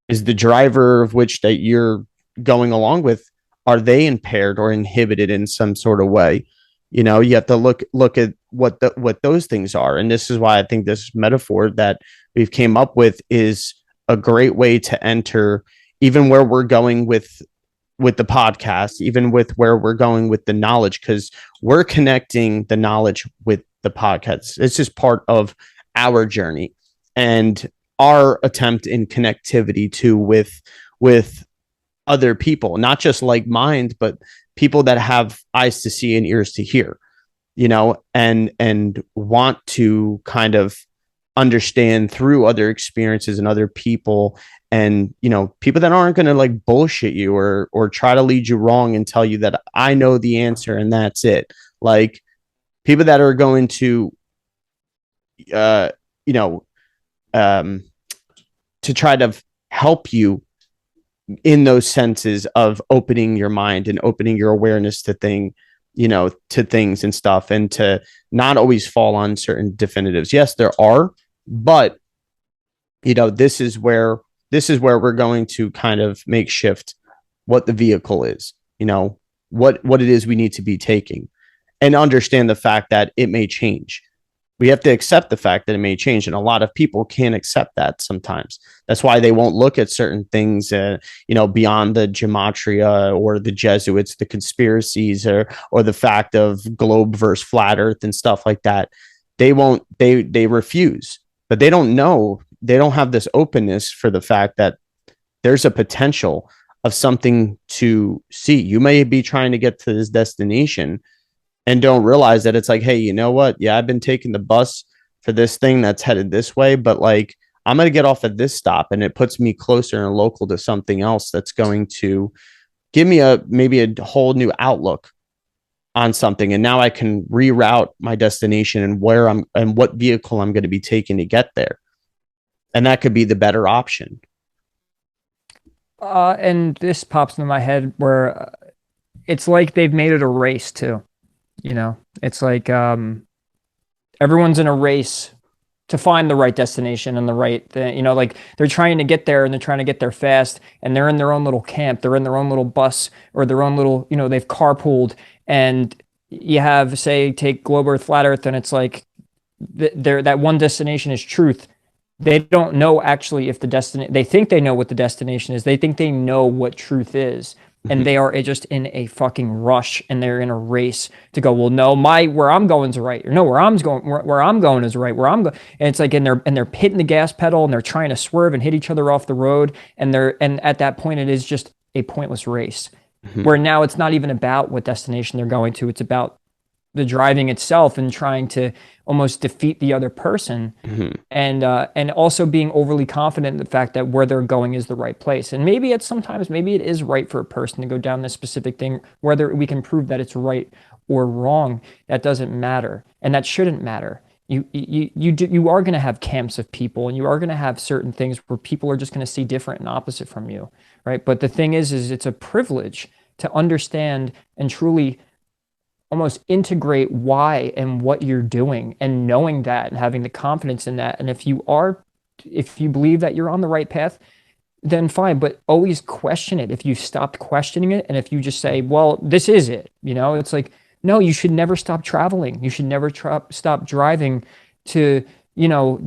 Is the driver of which that you're going along with, are they impaired or inhibited in some sort of way? You have to look at what those things are. And this is why I think this metaphor that we've came up with is a great way to enter even where we're going with the podcast, even with where we're going with the knowledge, because we're connecting the knowledge with the podcast. It's just part of our journey and our attempt in connectivity too with other people, not just like mind, but people that have eyes to see and ears to hear, and want to kind of understand through other experiences and other people, and people that aren't going to like bullshit you or try to lead you wrong and tell you that I know the answer and that's it. Like people that are going to uh you know um to try to help you in those senses of opening your mind and opening your awareness to things and stuff, and to not always fall on certain definitives. Yes, there are, but this is where we're going to kind of make shift what the vehicle is, what it is we need to be taking, and understand the fact that it may change. We have to accept the fact that it may change, and a lot of people can't accept that sometimes. That's why they won't look at certain things beyond the gematria or the Jesuits, the conspiracies, or the fact of globe versus flat earth and stuff like that. They refuse, but they don't know, they don't have this openness for the fact that there's a potential of something to see. You may be trying to get to this destination and don't realize that it's like, hey, you know what? Yeah, I've been taking the bus for this thing that's headed this way, but like I'm going to get off at this stop, and it puts me closer and local to something else that's going to give me maybe a whole new outlook on something. And now I can reroute my destination and where I'm and what vehicle I'm going to be taking to get there. And that could be the better option. And this pops into my head where it's like they've made it a race too. It's like everyone's in a race to find the right destination and the right thing. Like they're trying to get there and they're trying to get there fast, and they're in their own little camp. They're in their own little bus or their own little, they've carpooled. And you have, say, take globe earth, flat earth, and it's like that one destination is truth. They don't know actually if the destination, they think they know what the destination is. They think they know what truth is. And they are just in a fucking rush, and they're in a race to go, well, no, where I'm going is right. Or no, where I'm going is right. And it's like, and they're hitting the gas pedal, and they're trying to swerve and hit each other off the road. And at that point, it is just a pointless race, where now it's not even about what destination they're going to. It's about the driving itself and trying to almost defeat the other person, and also being overly confident in the fact that where they're going is the right place. And maybe maybe it is right for a person to go down this specific thing. Whether we can prove that it's right or wrong, that doesn't matter, and that shouldn't matter. You are going to have camps of people, and you are going to have certain things where people are just going to see different and opposite from you, right? But the thing is it's a privilege to understand and truly almost integrate why and what you're doing, and knowing that and having the confidence in that. And if you believe that you're on the right path, then fine, but always question it. If you stopped questioning it, and if you just say, well, this is it, it's like, no, you should never stop traveling. You should never stop driving to,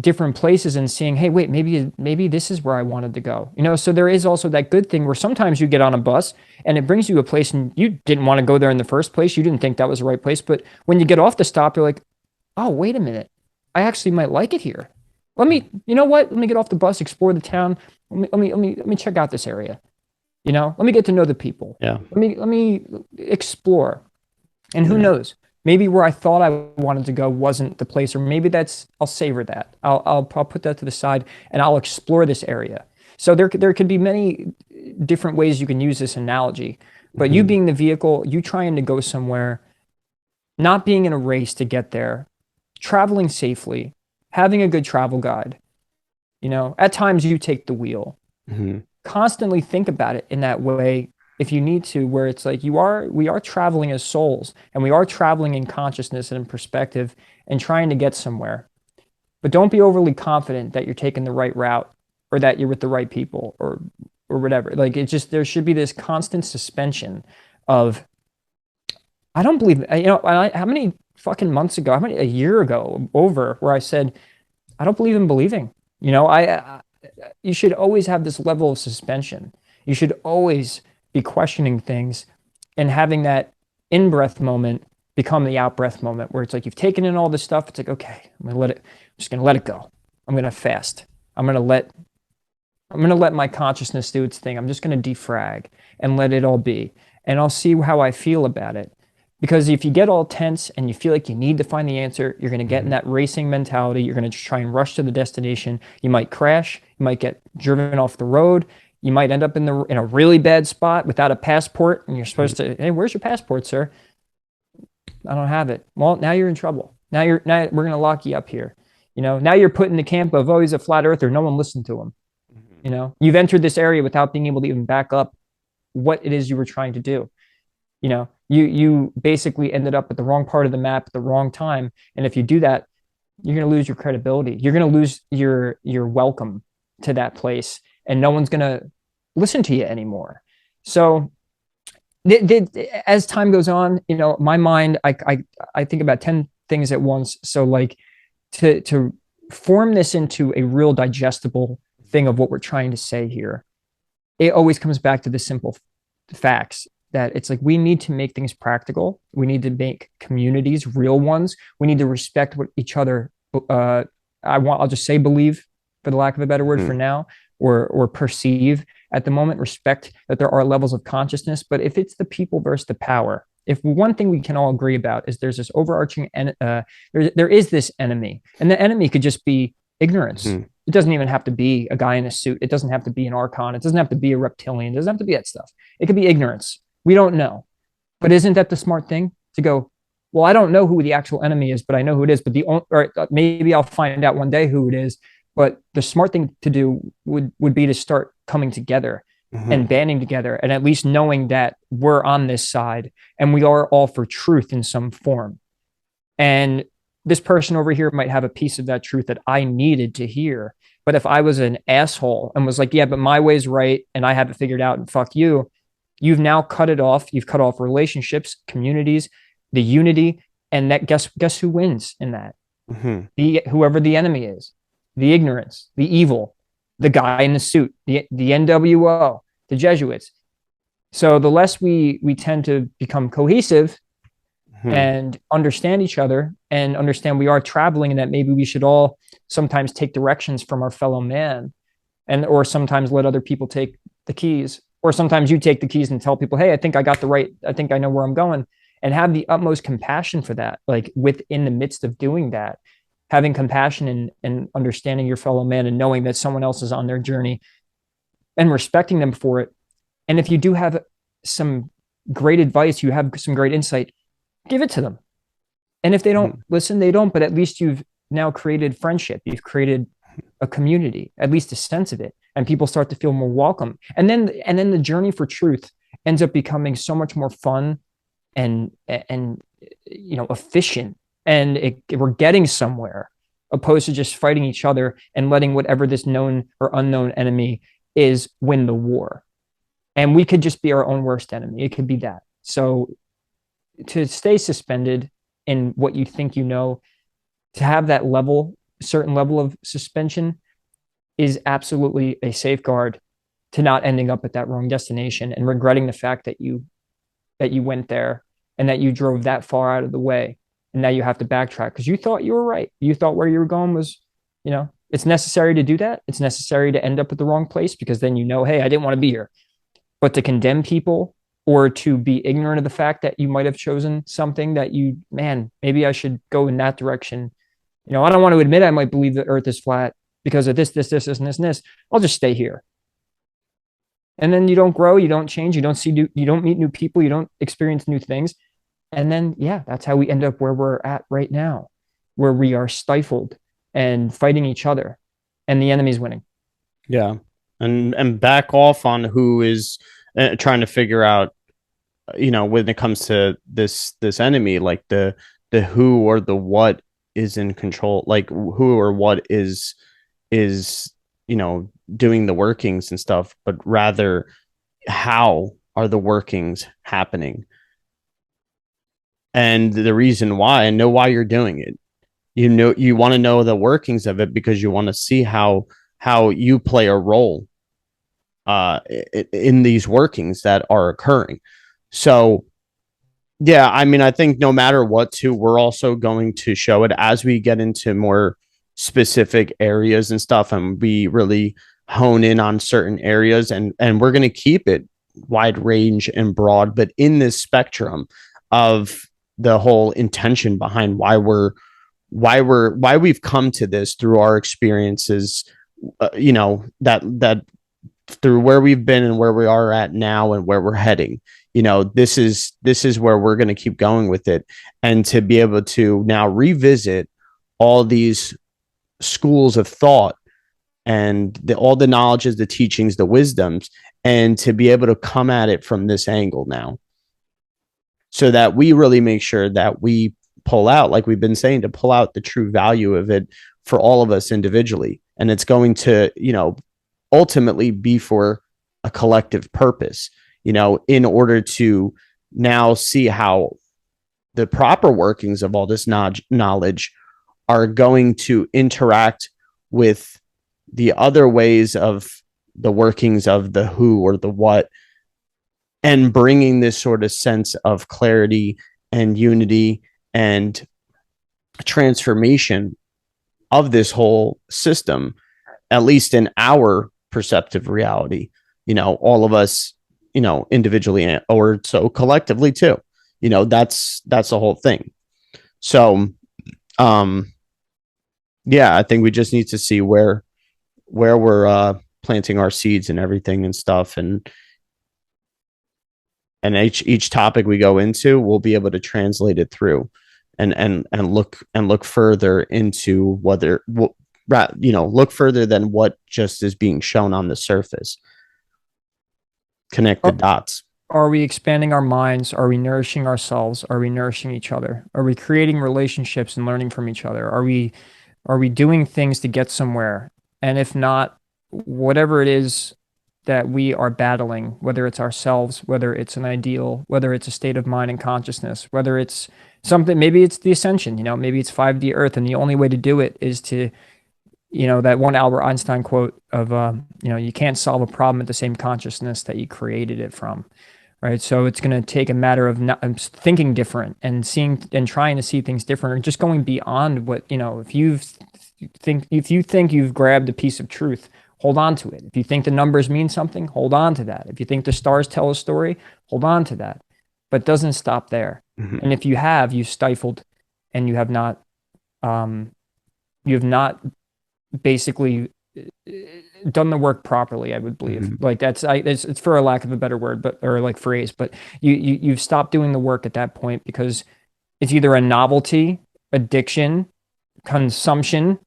different places and seeing, hey, wait, maybe this is where I wanted to go. So there is also that good thing where sometimes you get on a bus and it brings you a place and you didn't want to go there in the first place. You didn't think that was the right place. But when you get off the stop, you're like, oh, wait a minute. I actually might like it here. You know what? Let me get off the bus, explore the town. Let me check out this area. Let me get to know the people. Yeah. Let me explore. And who knows? Maybe where I thought I wanted to go wasn't the place, or maybe I'll savor that. I'll put that to the side, and I'll explore this area. So there could be many different ways you can use this analogy, but you being the vehicle, you trying to go somewhere, not being in a race to get there, traveling safely, having a good travel guide. At times you take the wheel. Constantly think about it in that way. If you need to, where it's like we are traveling as souls, and we are traveling in consciousness and in perspective and trying to get somewhere. But don't be overly confident that you're taking the right route, or that you're with the right people, or whatever. Like, it's just, there should be this constant suspension of, I don't believe, how many fucking months ago, a year ago, where I said, I don't believe in believing. you should always have this level of suspension. You should always be questioning things and having that in breath moment become the out breath moment where it's like you've taken in all this stuff. It's like, okay, I'm just gonna let it go. I'm gonna fast. I'm gonna let I'm gonna let my consciousness do its thing. I'm just gonna defrag and let it all be. And I'll see how I feel about it. Because if you get all tense and you feel like you need to find the answer, you're going to get in that racing mentality. You're going to try and rush to the destination. You might crash. You might get driven off the road. You might end up in a really bad spot without a passport. And you're supposed to, hey, where's your passport, sir? I don't have it. Well, now you're in trouble. Now we're going to lock you up here. Now you're put in the camp of, oh, he's a flat earther. No one listened to him. You've entered this area without being able to even back up what it is you were trying to do. You basically ended up at the wrong part of the map at the wrong time. And if you do that, you're going to lose your credibility. You're going to lose your welcome to that place, and no one's going to listen to you anymore. So as time goes on, my mind, I think about 10 things at once. So like to form this into a real digestible thing of what we're trying to say here, it always comes back to the simple facts that it's like we need to make things practical. We need to make communities real ones. We need to respect what each other. I'll just say believe, for the lack of a better word, for now, or perceive at the moment. Respect that there are levels of consciousness, but if it's the people versus the power, if one thing we can all agree about is there's this overarching there is this enemy, and the enemy could just be ignorance. It doesn't even have to be a guy in a suit. It doesn't have to be an archon. It doesn't have to be a reptilian. It doesn't have to be that stuff. It could be ignorance. We don't know. But isn't that the smart thing to go, well, I don't know who the actual enemy is, but I know who it is. But maybe I'll find out one day who it is. But the smart thing to do would be to start coming together and banding together, and at least knowing that we're on this side and we are all for truth in some form. And this person over here might have a piece of that truth that I needed to hear. But if I was an asshole and was like, yeah, but my way's right and I have it figured out and fuck you, you've now cut it off. You've cut off relationships, communities, the unity. And that guess who wins in that? Whoever the enemy is, the ignorance, the evil, the guy in the suit, the NWO, the Jesuits. So the less we tend to become cohesive and understand each other and understand we are traveling, and that maybe we should all sometimes take directions from our fellow man, or sometimes let other people take the keys, or sometimes you take the keys and tell people, hey, I think I know where I'm going, and have the utmost compassion for that. Like within the midst of doing that, having compassion and understanding your fellow man and knowing that someone else is on their journey and respecting them for it. And if you do have some great advice, you have some great insight, give it to them. And if they don't listen, they don't, but at least you've now created friendship. You've created a community, at least a sense of it. And people start to feel more welcome. And then the journey for truth ends up becoming so much more fun and efficient. And we're getting somewhere, opposed to just fighting each other and letting whatever this known or unknown enemy is win the war. And we could just be our own worst enemy. It could be that. So to stay suspended in what you think to have that certain level of suspension is absolutely a safeguard to not ending up at that wrong destination and regretting the fact that you went there and that you drove that far out of the way. And now you have to backtrack because you thought you were right. You thought where you were going was, it's necessary to do that. It's necessary to end up at the wrong place because then hey, I didn't want to be here. But to condemn people or to be ignorant of the fact that you might have chosen something that maybe I should go in that direction. I don't want to admit I might believe the earth is flat because of this, and this. I'll just stay here. And then you don't grow, you don't change, you don't meet new people, you don't experience new things. And then, that's how we end up where we're at right now, where we are stifled and fighting each other and the enemy's winning. Yeah. And back off on who is trying to figure out, when it comes to this enemy, like the who or the what is in control, like who or what is doing the workings and stuff, but rather how are the workings happening and the reason why, and know why you're doing it. You want to know the workings of it because you want to see how how you play a role in these workings that are occurring. So yeah, I mean, I think no matter what, too, we're also going to show it as we get into more specific areas and stuff, and we really hone in on certain areas, and we're going to keep it wide range and broad, but in this spectrum of the whole intention behind why we've come to this through our experiences, that through where we've been and where we are at now and where we're heading. This is where we're going to keep going with it, and to be able to now revisit all these schools of thought and all the knowledges, the teachings, the wisdoms, and to be able to come at it from this angle now, so that we really make sure that we pull out, like we've been saying, to pull out the true value of it for all of us individually. And it's going to, ultimately be for a collective purpose, in order to now see how the proper workings of all this knowledge are going to interact with the other ways of the workings of the who or the what, and bringing this sort of sense of clarity and unity and transformation of this whole system, at least in our perceptive reality, all of us, individually or so collectively too. That's the whole thing. So yeah, I think we just need to see where we're planting our seeds and everything and stuff, and each topic we go into, we'll be able to translate it through and look further into whether, look further than what just is being shown on the surface. Connect the dots. Are we expanding our minds? Are we nourishing ourselves? Are we nourishing each other? Are we creating relationships and learning from each other? Are we doing things to get somewhere? And if not, whatever it is that we are battling, whether it's ourselves, whether it's an ideal, whether it's a state of mind and consciousness, whether it's something, maybe it's the ascension, maybe it's 5D Earth, and the only way to do it is to, that one Albert Einstein quote of, you can't solve a problem at the same consciousness that you created it from, right? So it's going to take a matter of thinking different and seeing and trying to see things different, or just going beyond what, if you think you've grabbed a piece of truth, hold on to it. If you think the numbers mean something, hold on to that. If you think the stars tell a story, hold on to that. But it doesn't stop there. Mm-hmm. And if you stifled, and you have not basically done the work properly, I would believe. Mm-hmm. Like it's for a lack of a better word, or like phrase, but you've stopped doing the work at that point, because it's either a novelty, addiction, consumption,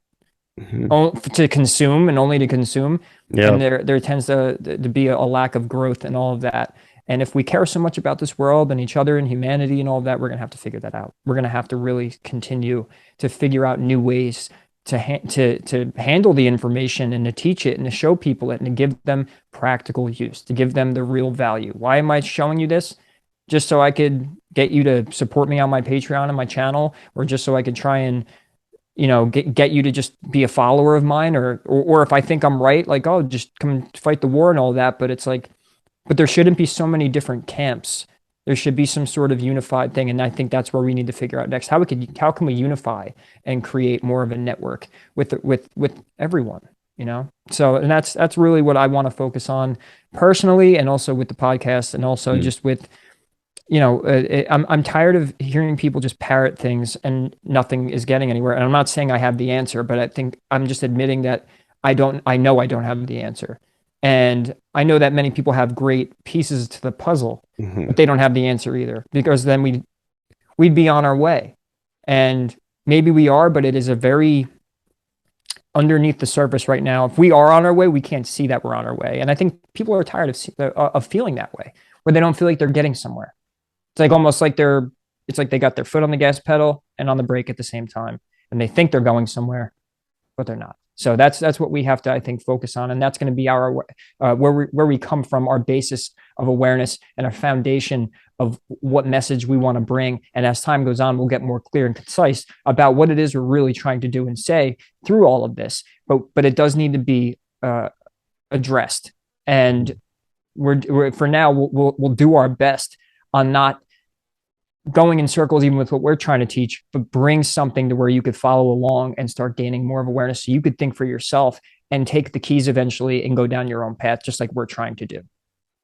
mm-hmm. to consume and only to consume. Yep. And there tends to be a lack of growth and all of that. And if we care so much about this world and each other and humanity and all of that, we're going to have to figure that out. We're going to have to really continue to figure out new ways to handle the information, and to teach it, and to show people it, and to give them practical use, to give them the real value. Why am I showing you this? Just so I could get you to support me on my Patreon and my channel, or just so I could try and get you to just be a follower of mine, or if I think I'm right, like, oh, just come fight the war and all that. But it's like, but there shouldn't be so many different camps. There should be some sort of unified thing. And I think that's where we need to figure out next. How can we unify and create more of a network with everyone, So, and that's really what I want to focus on personally, and also with the podcast, and also just with, I'm tired of hearing people just parrot things and nothing is getting anywhere. And I'm not saying I have the answer, but I think I'm just admitting that I know I don't have the answer. And I know that many people have great pieces to the puzzle, mm-hmm. but they don't have the answer either, because then we'd be on our way. And maybe we are, but it is a very underneath the surface right now. If we are on our way, we can't see that we're on our way. And I think people are tired of feeling that way, where they don't feel like they're getting somewhere. It's like almost like it's like they got their foot on the gas pedal and on the brake at the same time, and they think they're going somewhere, but they're not. So that's what we have to, I think, focus on, and that's going to be our where we come from, our basis of awareness and our foundation of what message we want to bring. And as time goes on, we'll get more clear and concise about what it is we're really trying to do and say through all of this. But it does need to be addressed. And we're for now, we'll do our best on not going in circles even with what we're trying to teach, but bring something to where you could follow along and start gaining more of awareness so you could think for yourself and take the keys eventually and go down your own path, just like we're trying to do.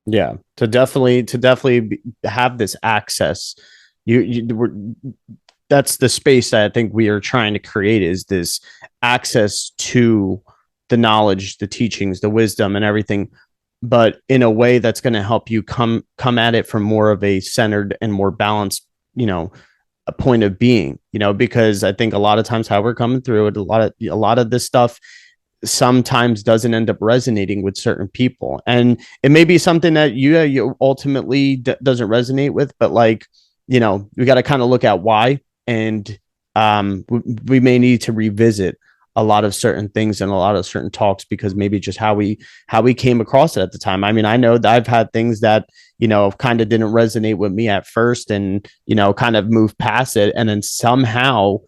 Yeah, to definitely have this access. That's the space that I think we are trying to create, is this access to the knowledge, the teachings, the wisdom, and everything, but in a way that's going to help you come at it from more of a centered and more balanced, a point of being, because I think a lot of times how we're coming through it, a lot of this stuff sometimes doesn't end up resonating with certain people, and it may be something that you ultimately doesn't resonate with, but like, we got to kind of look at why, and we may need to revisit a lot of certain things and a lot of certain talks, because maybe just how we came across it at the time. I mean, I know that I've had things that kind of didn't resonate with me at first, and kind of moved past it, and then somehow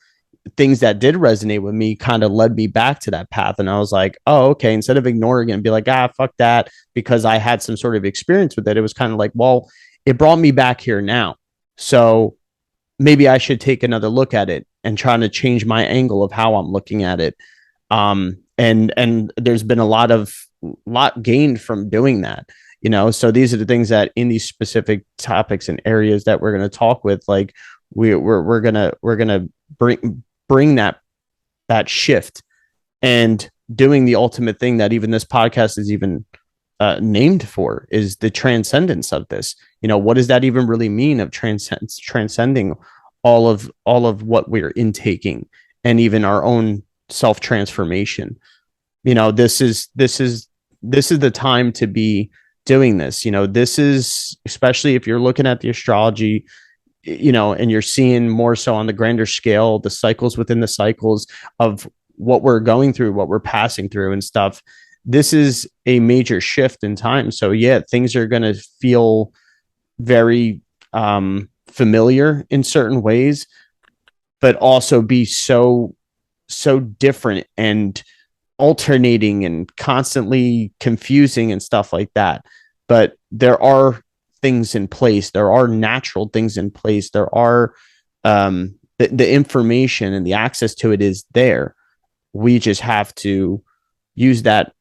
things that did resonate with me kind of led me back to that path. And I was like, oh, okay. Instead of ignoring it and be like, fuck that, because I had some sort of experience with it, it was kind of like, well, it brought me back here now. So maybe I should take another look at it and trying to change my angle of how I'm looking at it. And there's been a lot gained from doing that. So these are the things that in these specific topics and areas that we're going to talk with, like we're gonna bring that shift, and doing the ultimate thing that even this podcast is even named for, is the transcendence of this. What does that even really mean, of transcending all of what we're intaking, and even our own self transformation. This is the time to be doing this. This is, especially if you're looking at the astrology, and you're seeing more so on the grander scale, the cycles within the cycles of what we're going through, what we're passing through and stuff. This is a major shift in time. So yeah, things are going to feel very familiar in certain ways, but also be so different and alternating and constantly confusing and stuff like that. But there are things in place. There are natural things in place. There are the information and the access to it is there. We just have to use that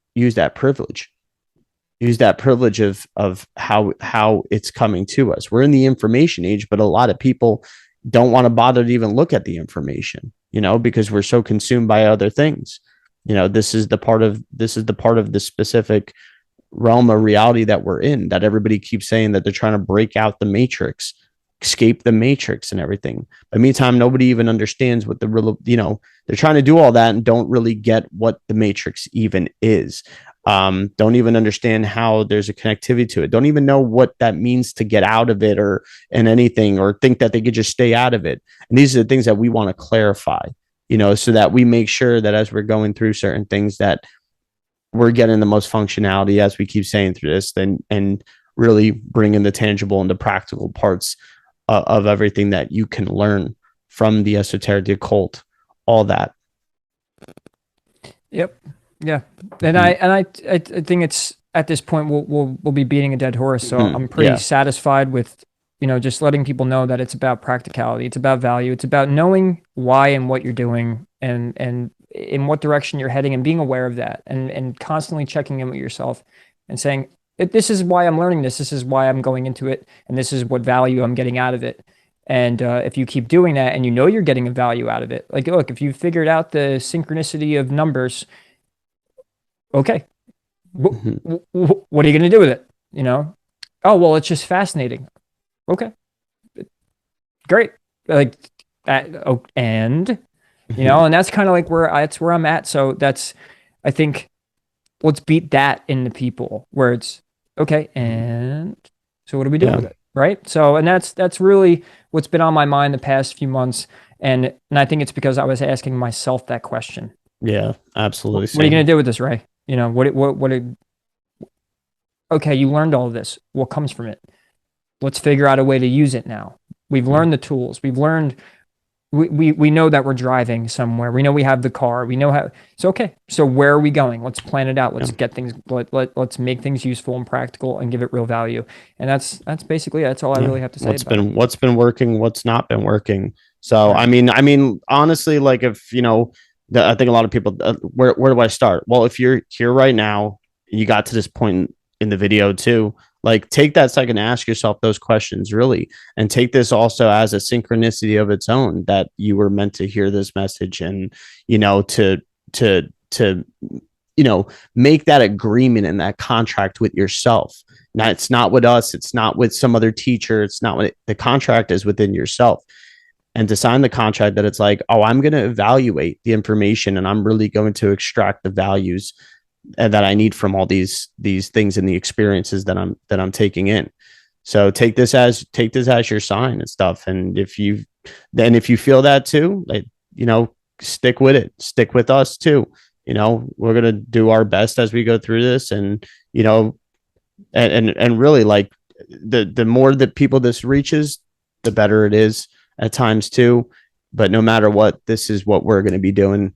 privilege. Use that privilege of how it's coming to us. We're in the information age, but a lot of people don't want to bother to even look at the information, because we're so consumed by other things. This is the part of the specific realm of reality that we're in, that everybody keeps saying that they're trying to break out the matrix, escape the matrix and everything. But meantime, nobody even understands what the real, they're trying to do all that and don't really get what the matrix even is. Don't even understand how there's a connectivity to it. Don't even know what that means to get out of it, and anything, or think that they could just stay out of it. And these are the things that we want to clarify, so that we make sure that as we're going through certain things, that we're getting the most functionality, as we keep saying through this, and really bring in the tangible and the practical parts of everything that you can learn from the esoteric, the occult, all that. Yep. Yeah. And I think it's at this point we'll be beating a dead horse. So I'm pretty satisfied with, just letting people know that it's about practicality. It's about value. It's about knowing why and what you're doing, and in what direction you're heading, and being aware of that, and constantly checking in with yourself and saying, this is why I'm learning this. This is why I'm going into it. And this is what value I'm getting out of it. And if you keep doing that and you're getting a value out of it, like, look, if you figured out the synchronicity of numbers, okay, what are you going to do with it? Oh, well, it's just fascinating. Okay, great. Like, and that's kind of like that's where I'm at. So I think, let's beat that into people, where it's okay. And so what do we do with it? Right. So, and that's really what's been on my mind the past few months. And I think it's because I was asking myself that question. Yeah, absolutely. What are you going to do with this, Ray? Okay, you learned all of this. What comes from it? Let's figure out a way to use it now. We've learned the tools. We've learned we know that we're driving somewhere. We know we have the car. We know how. So okay. So where are we going? Let's plan it out. Yeah. Let's get things. Let's make things useful and practical and give it real value. And that's basically that's all I Yeah. really have to say about it. What's been working, what's not been working. So Right. I mean, honestly, like if I think a lot of people, where do I start? Well, if you're here right now, you got to this point in the video too. Like, take that second to ask yourself those questions, really, and take this also as a synchronicity of its own, that you were meant to hear this message, and to make that agreement and that contract with yourself. Now, it's not with us, it's not with some other teacher, it's not with the contract is within yourself. And to sign the contract that it's like, oh, I'm going to evaluate the information and I'm really going to extract the values and that I need from all these things and the experiences that I'm taking in. So take this as your sign and stuff. And if you feel that too, like, stick with it. Stick with us too. We're gonna do our best as we go through this, and and really, like, the more that people this reaches, the better it is at times too. But no matter what, this is what we're going to be doing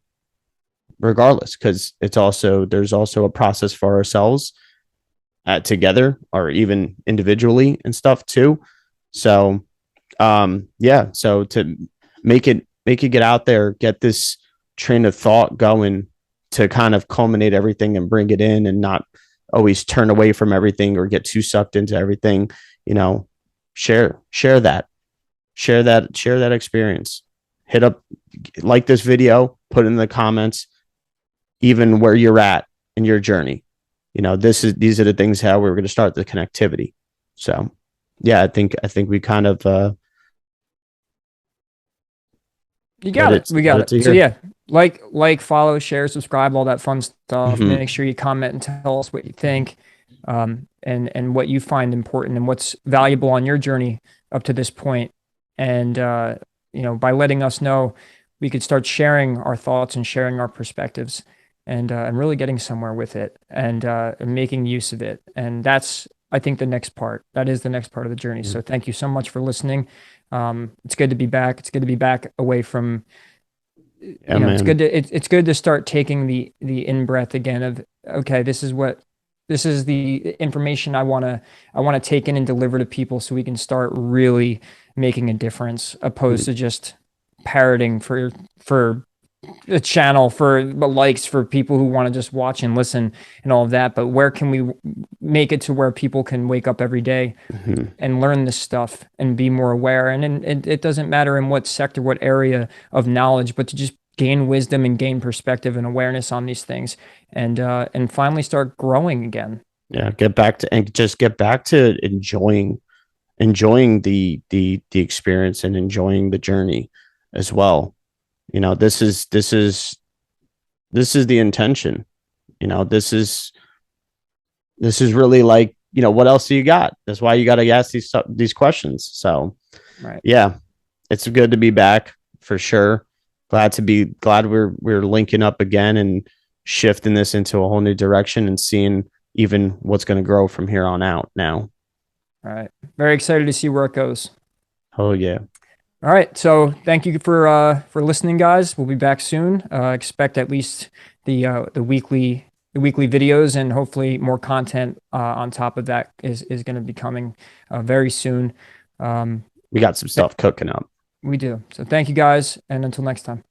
regardless, because there's also a process for ourselves together or even individually and stuff too. So yeah, so to make it get out there, get this train of thought going, to kind of culminate everything and bring it in, and not always turn away from everything or get too sucked into everything. Share that experience. Hit up, like this video, put in the comments even where you're at in your journey. These are the things how we're going to start the connectivity. So yeah, I think we kind of You got it. We got it. So here. yeah, follow, share, subscribe, all that fun stuff. Mm-hmm. Make sure you comment and tell us what you think, and what you find important and what's valuable on your journey up to this point. And by letting us know, we could start sharing our thoughts and sharing our perspectives, and really getting somewhere with it, and making use of it. And that's, I think, the next part. That is the next part of the journey. Mm-hmm. So thank you so much for listening. It's good to be back. It's good to be back away from, it's good to start taking the in breath again of, okay, this is the information I want to take in and deliver to people, so we can start really making a difference, opposed to just parroting for a channel, for the likes, for people who want to just watch and listen and all of that. But where can we make it to where people can wake up every day and learn this stuff and be more aware? And it doesn't matter in what sector, what area of knowledge, but to just gain wisdom and gain perspective and awareness on these things, and finally start growing again. Yeah, get back to enjoying the experience and enjoying the journey as well. This is the intention. This is really, like, what else do you got? That's why you got to ask these questions. So Right. yeah, it's good to be back for sure. Glad we're linking up again and shifting this into a whole new direction and seeing even what's going to grow from here on out now. All right. Very excited to see where it goes. Oh yeah. All right. So thank you for listening, guys. We'll be back soon. Expect at least the weekly videos, and hopefully more content on top of that is going to be coming very soon. We got some stuff cooking up. We do. So thank you, guys, and until next time.